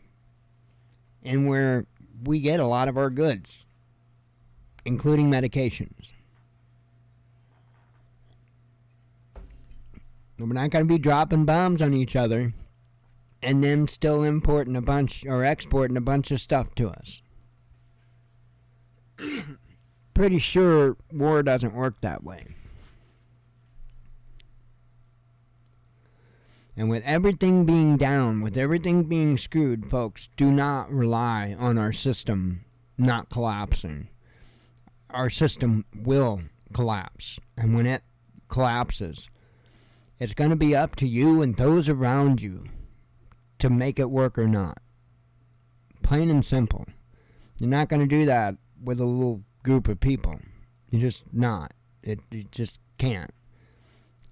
and where we get a lot of our goods, including medications. We're not going to be dropping bombs on each other and then still importing a bunch or exporting a bunch of stuff to us. Pretty sure war doesn't work that way. And with everything being down, with everything being screwed, folks, do not rely on our system not collapsing. Our system will collapse. And when it collapses, it's going to be up to you and those around you to make it work or not. Plain and simple. You're not going to do that with a little group of people. You're just not. You just can't.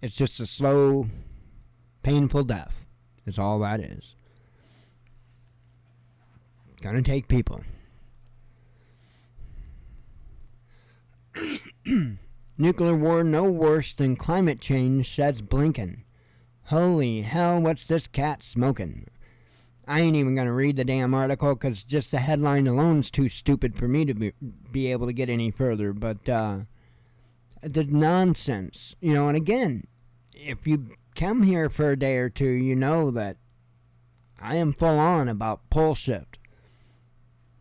It's just a slow, painful death. Is all that is. It's going to take people. Nuclear war no worse than climate change, says Blinken. Holy hell, what's this cat smoking? I ain't even going to read the damn article because just the headline alone's too stupid for me to be able to get any further. But the nonsense, and again, if you come here for a day or two, you know that I am full on about pole shift.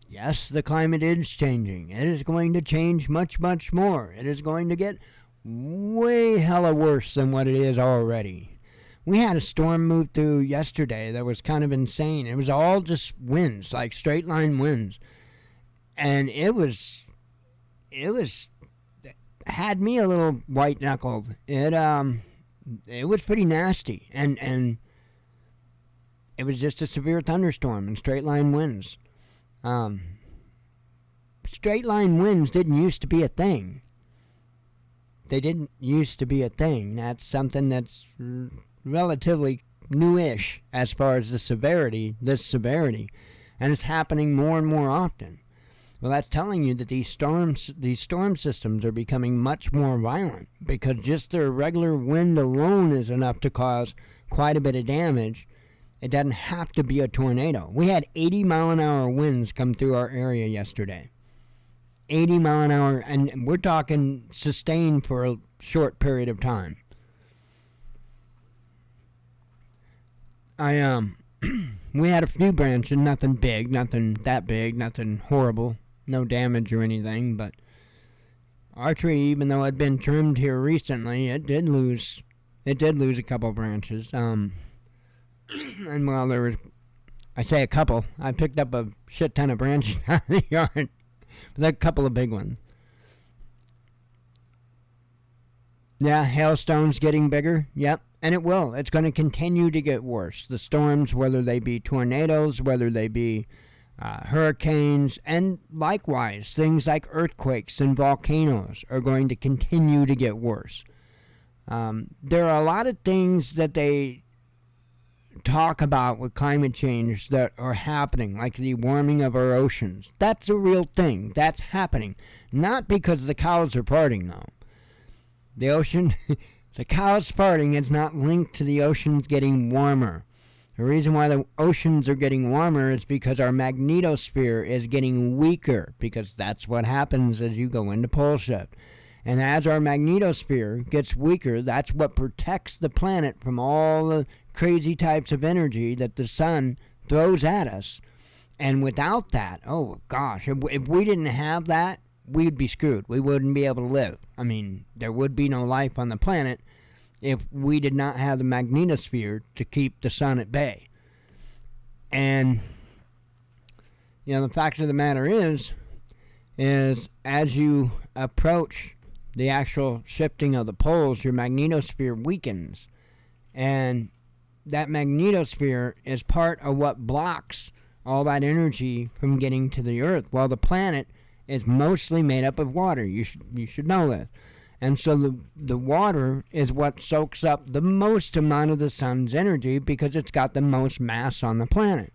Yes, the climate is changing. It is going to change much, much more. It is going to get way hella worse than what it is already. We had a storm move through yesterday that was kind of insane. It was all just winds, like straight line winds. And it had me a little white knuckled. It was pretty nasty. And it was just a severe thunderstorm and straight line winds. Straight line winds didn't used to be a thing. They didn't used to be a thing. That's something that's relatively newish as far as this severity, and it's happening more and more often. Well, that's telling you that these storm systems are becoming much more violent because just their regular wind alone is enough to cause quite a bit of damage. It doesn't have to be a tornado. We had 80-mile-an-hour winds come through our area yesterday. 80-mile-an-hour, and we're talking sustained for a short period of time. We had a few branches, nothing big, nothing that big, nothing horrible, no damage or anything, but our tree, even though it had been trimmed here recently, it did lose a couple branches. And while there was, I say a couple, I picked up a shit ton of branches out of the yard, but a couple of big ones. Yeah, hailstones getting bigger, yep, and it will. It's going to continue to get worse. The storms, whether they be tornadoes, whether they be hurricanes, and likewise, things like earthquakes and volcanoes are going to continue to get worse. There are a lot of things that they talk about with climate change that are happening, like the warming of our oceans. That's a real thing. That's happening. Not because the cows are parting, though. The ocean, the cows parting is not linked to the oceans getting warmer. The reason why the oceans are getting warmer is because our magnetosphere is getting weaker, because that's what happens as you go into pole shift. And as our magnetosphere gets weaker, that's what protects the planet from all the crazy types of energy that the sun throws at us. And without that, oh gosh, if we didn't have that, we'd be screwed. We wouldn't be able to live. I mean, there would be no life on the planet if we did not have the magnetosphere to keep the sun at bay. And, the fact of the matter is as you approach the actual shifting of the poles, your magnetosphere weakens. And that magnetosphere is part of what blocks all that energy from getting to the Earth. Well, the planet is mostly made up of water. You should know that. And so the water is what soaks up the most amount of the sun's energy because it's got the most mass on the planet.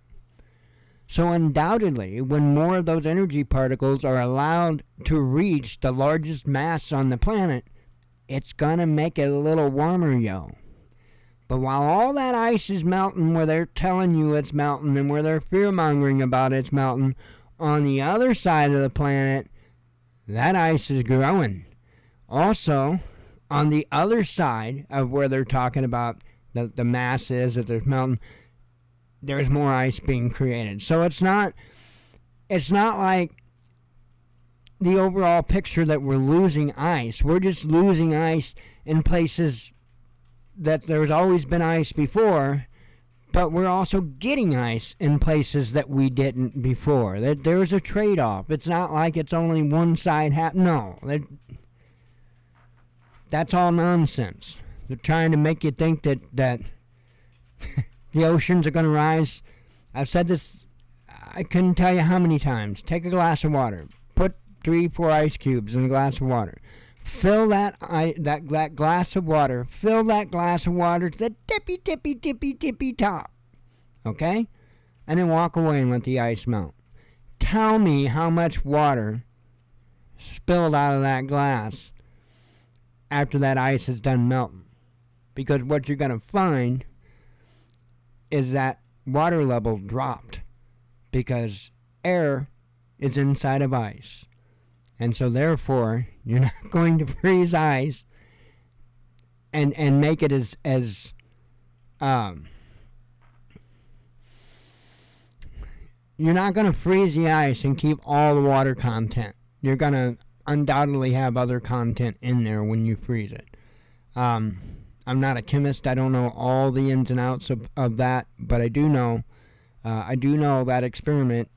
So undoubtedly, when more of those energy particles are allowed to reach the largest mass on the planet, it's going to make it a little warmer, yo. But while all that ice is melting where they're telling you it's melting and where they're fear-mongering about it's melting, on the other side of the planet, that ice is growing. Also, on the other side of where they're talking about the mass is that there's melting, there's more ice being created. So it's not like the overall picture that we're losing ice. We're just losing ice in places that there's always been ice before, but we're also getting ice in places that we didn't before. There's a trade-off. It's not like it's only one side no. That's all nonsense. They're trying to make you think that the oceans are going to rise. I've said this, I couldn't tell you how many times. Take a glass of water. Put 3-4 ice cubes in a glass of water. Fill that glass of water. Fill that glass of water to the tippy top. Okay? And then walk away and let the ice melt. Tell me how much water spilled out of that glass after that ice is done melting. Because what you're going to find is that water level dropped because air is inside of ice. And so therefore, you're not going to freeze ice and make it as you're not going to freeze the ice and keep all the water content. You're going to undoubtedly have other content in there when you freeze it. I'm not a chemist. I don't know all the ins and outs of that, but I do know that experiment,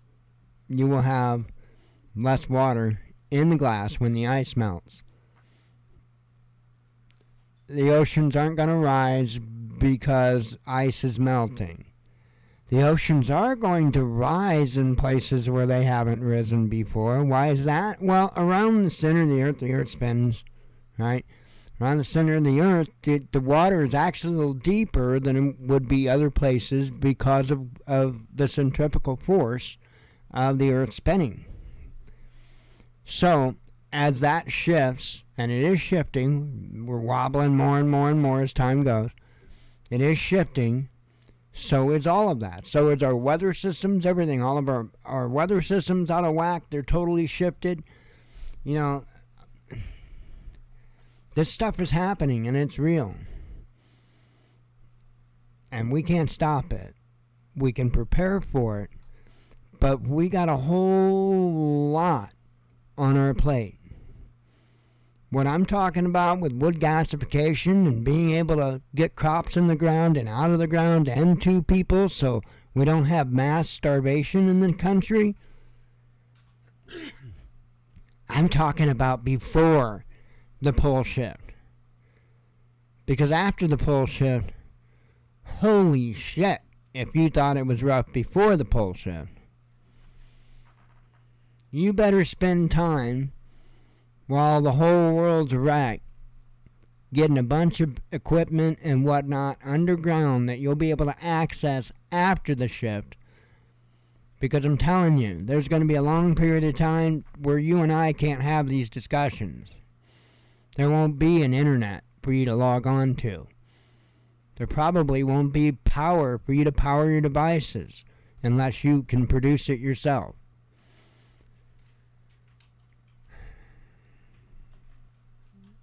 you will have less water in the glass when the ice melts. The oceans aren't going to rise because ice is melting. The oceans are going to rise in places where they haven't risen before. Why is that? Well, around the center of the earth spins, right? Around the center of the earth, the water is actually a little deeper than it would be other places because of the centrifugal force of the earth spinning. So, as that shifts, and it is shifting, we're wobbling more and more and more as time goes, it is shifting, so is all of that. So is our weather systems, everything. All of our weather systems out of whack, they're totally shifted. You know, this stuff is happening and it's real. And we can't stop it. We can prepare for it, but we got a whole lot on our plate. What I'm talking about with wood gasification and being able to get crops in the ground and out of the ground and to people so we don't have mass starvation in the country, I'm talking about before the pole shift. Because after the pole shift, holy shit, if you thought it was rough before the pole shift, you better spend time while the whole world's wrecked getting a bunch of equipment and whatnot underground that you'll be able to access after the shift. Because I'm telling you, there's going to be a long period of time where you and I can't have these discussions. There won't be an internet for you to log on to. There probably won't be power for you to power your devices unless you can produce it yourself.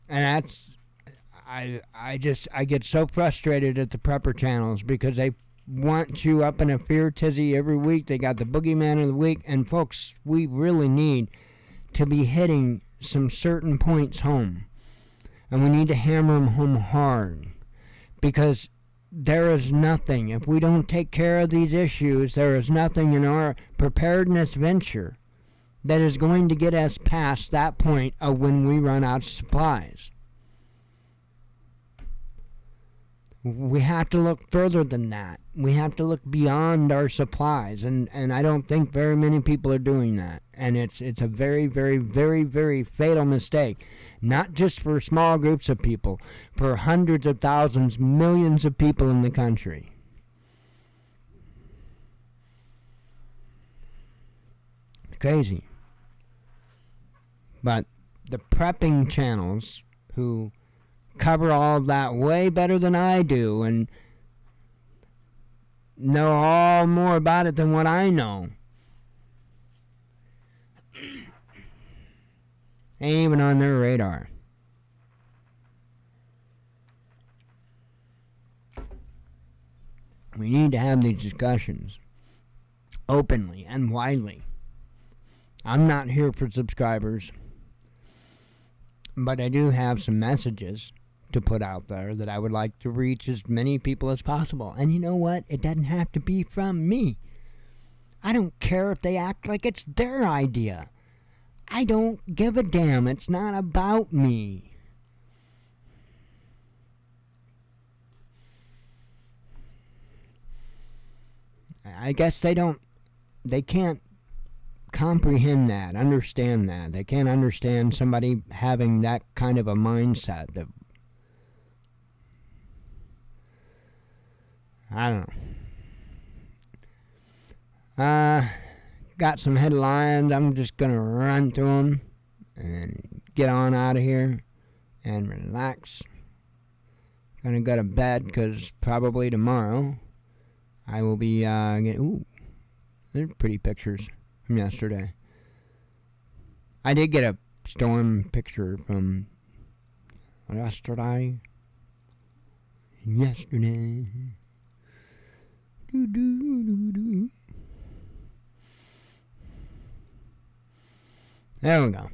And that's, I get so frustrated at the prepper channels because they want you up in a fear tizzy every week. They got the boogeyman of the week. And folks, we really need to be hitting some certain points home. And we need to hammer them home hard. Because there is nothing, if we don't take care of these issues, there is nothing in our preparedness venture that is going to get us past that point of when we run out of supplies. We have to look further than that. We have to look beyond our supplies, and I don't think very many people are doing that. And it's a very, very, very, very fatal mistake. Not just for small groups of people, for hundreds of thousands, millions of people in the country. Crazy. But the prepping channels who cover all of that way better than I do and know all more about it than what I know. Ain't even on their radar. We need to have these discussions openly and widely. I'm not here for subscribers, but I do have some messages to put out there that I would like to reach as many people as possible. And you know what? It doesn't have to be from me. I don't care if they act like it's their idea. I don't give a damn. It's not about me. I guess they can't comprehend that, understand that. They can't understand somebody having that kind of a mindset. That I don't know. Got some headlines. I'm just going to run through them and get on out of here and relax. Going to go to bed because probably tomorrow I will be getting... Ooh, they're pretty pictures from yesterday. I did get a storm picture from yesterday. There we go.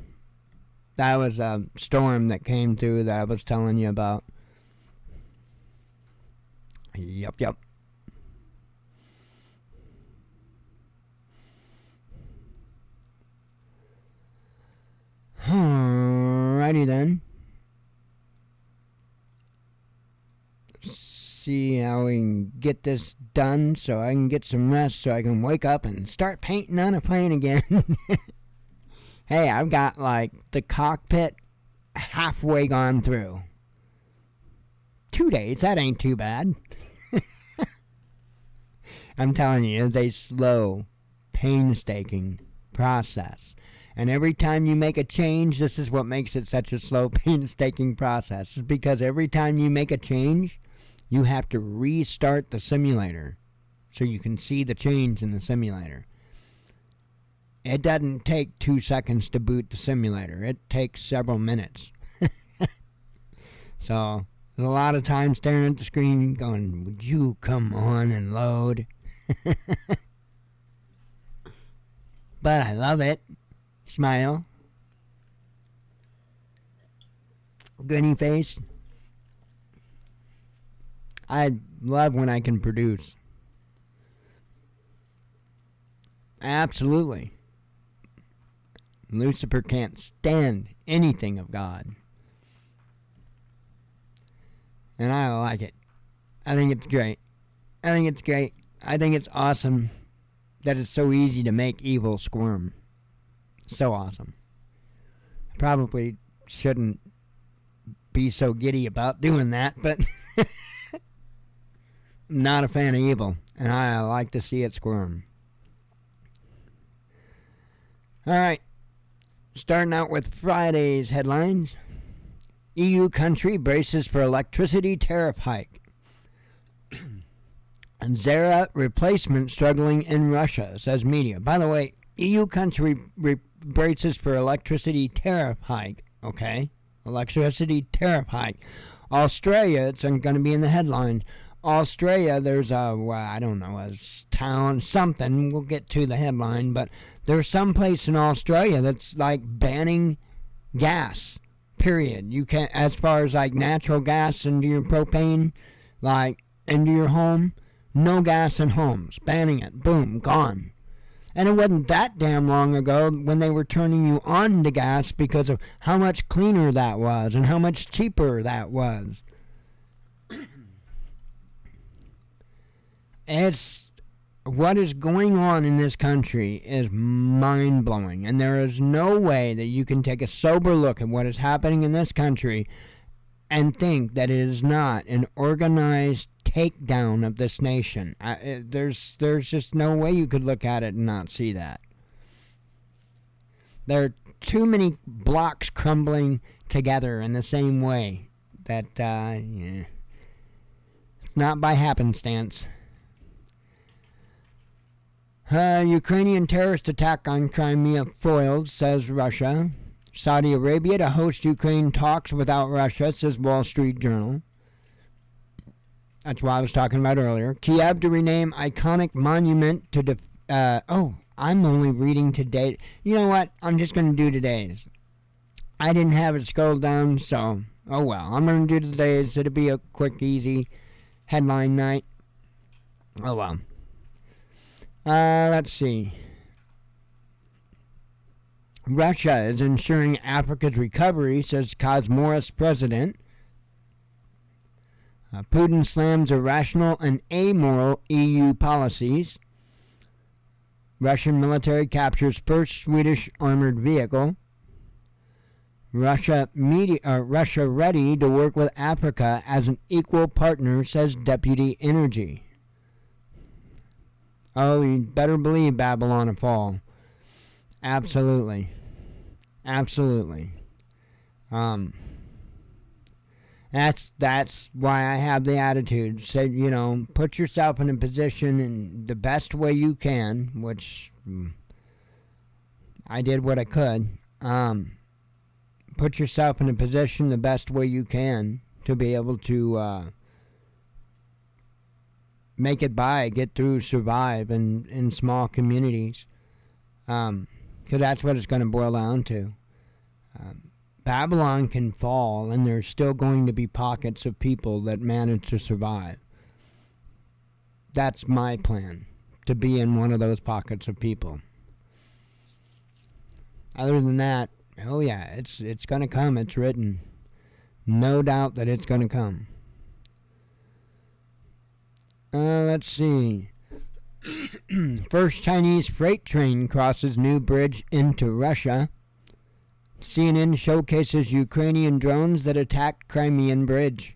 That was a storm that came through that I was telling you about. Yep. Alrighty then. See how we can get this done so I can get some rest so I can wake up and start painting on a plane again. Hey, I've got like the cockpit halfway gone through. 2 days, that ain't too bad. I'm telling you, it's a slow, painstaking process. And every time you make a change, this is what makes it such a slow, painstaking process. It's because every time you make a change, you have to restart the simulator so you can see the change in the simulator. It doesn't take 2 seconds to boot the simulator. It takes several minutes. So, there's a lot of time staring at the screen going, would you come on and load? But I love it. Smile. Goody face. I love when I can produce. Absolutely. Lucifer can't stand anything of God. And I like it. I think it's great. I think it's awesome that it's so easy to make evil squirm. So awesome. I probably shouldn't be so giddy about doing that, but I'm not a fan of evil, and I like to see it squirm. Alright, starting out with Friday's headlines. EU country braces for electricity tariff hike. And Zara replacement struggling in Russia, says media. By the way, EU country braces for electricity tariff hike. Okay, electricity tariff hike. Australia, it's going to be in the headlines. Australia, there's a town, something, we'll get to the headline, but there's some place in Australia that's like banning gas, period. You can't, as far as like natural gas into your propane, like into your home, no gas in homes, banning it, boom, gone. And it wasn't that damn long ago when they were turning you on to gas because of how much cleaner that was and how much cheaper that was. It's what is going on in this country is mind-blowing, and there is no way that you can take a sober look at what is happening in this country and think that it is not an organized takedown of this nation. There's just no way you could look at it and not see that. There are too many blocks crumbling together in the same way that, it's not by happenstance. Ukrainian terrorist attack on Crimea foiled, says Russia. Saudi Arabia to host Ukraine talks without Russia, says Wall Street Journal. That's what I was talking about earlier. Kiev to rename iconic monument to... I'm only reading today. You know what? I'm just going to do today's. I didn't have it scrolled down, so... Oh well. I'm going to do today's. It'll be a quick, easy headline night. Oh well. Let's see. Russia is ensuring Africa's recovery, says Cosmorus president. Putin slams irrational and amoral EU policies. Russian military captures first Swedish armored vehicle. Russia ready to work with Africa as an equal partner, says Deputy Energy. Oh, you better believe Babylon will fall. Absolutely. Absolutely. That's why I have the attitude. Say, put yourself in a position in the best way you can, which I did what I could. Put yourself in a position the best way you can to be able to make it by, get through, survive in small communities. Because that's what it's going to boil down to. Babylon can fall, and there's still going to be pockets of people that manage to survive. That's my plan, to be in one of those pockets of people. Other than that, oh yeah, it's going to come. It's written. No doubt that it's going to come. Let's see. First Chinese freight train crosses new bridge into Russia. CNN showcases Ukrainian drones that attacked Crimean bridge.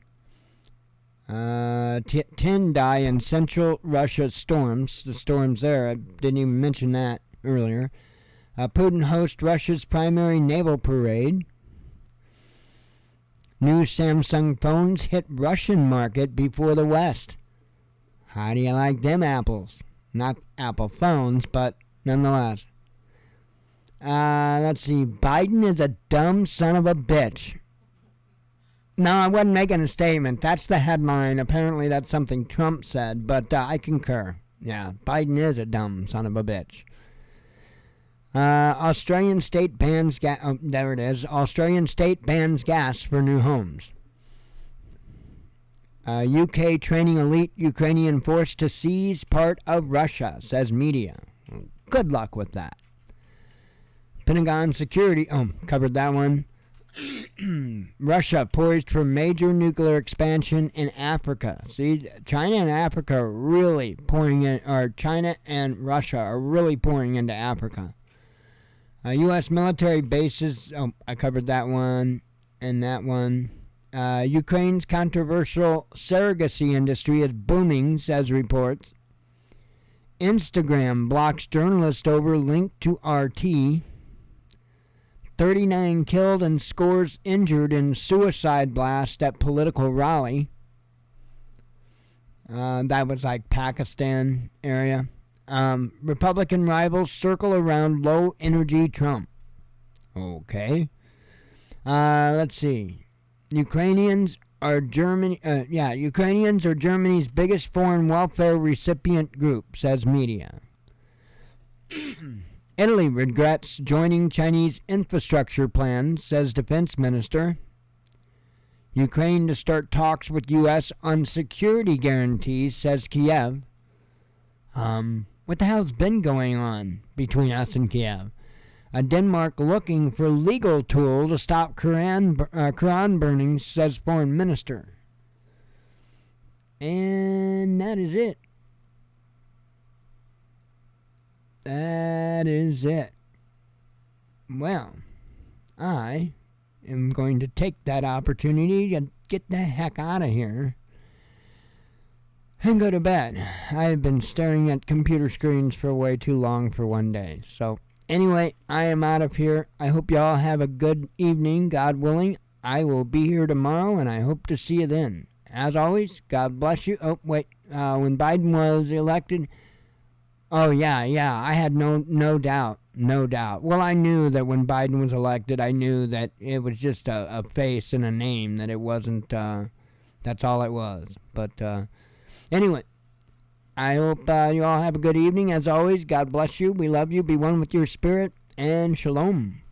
10 die in central Russia storms. The storms there, I didn't even mention that earlier. Putin hosts Russia's primary naval parade. New Samsung phones hit Russian market before the West. How do you like them apples? Not Apple phones, but nonetheless. Let's see. Biden is a dumb son of a bitch. No, I wasn't making a statement. That's the headline. Apparently that's something Trump said, but I concur. Yeah, Biden is a dumb son of a bitch. Australian state bans there it is. Australian state bans gas for new homes. UK training elite Ukrainian force to seize part of Russia, says media. Good luck with that. Pentagon security, covered that one. Russia poised for major nuclear expansion in Africa. See, China and Africa are really pouring in, or China and Russia are really pouring into Africa. U.S. military bases, I covered that one and that one. Ukraine's controversial surrogacy industry is booming, says reports. Instagram blocks journalist over link to RT. 39 killed and scores injured in suicide blast at political rally. That was like Pakistan area. Republican rivals circle around low energy Trump. Okay. Let's see. Ukrainians are Germany's biggest foreign welfare recipient group, says media. Italy regrets joining Chinese infrastructure plans, says defense minister. Ukraine to start talks with U.S. on security guarantees, says Kiev. What the hell's been going on between us and Kiev? Denmark looking for legal tool to stop Quran burnings, says foreign minister. And that is it. that is it. Well, I am going to take that opportunity to get the heck out of here and go to bed. I've been staring at computer screens for way too long for one day. So, anyway, I am out of here. I hope y'all have a good evening, God willing. I will be here tomorrow, and I hope to see you then. As always, God bless you. Oh, wait, when Biden was elected, oh, yeah, I had no doubt. Well, I knew that when Biden was elected, I knew that it was just a face and a name, that it wasn't, that's all it was. But, anyway, I hope you all have a good evening. As always, God bless you. We love you. Be one with your spirit. And shalom.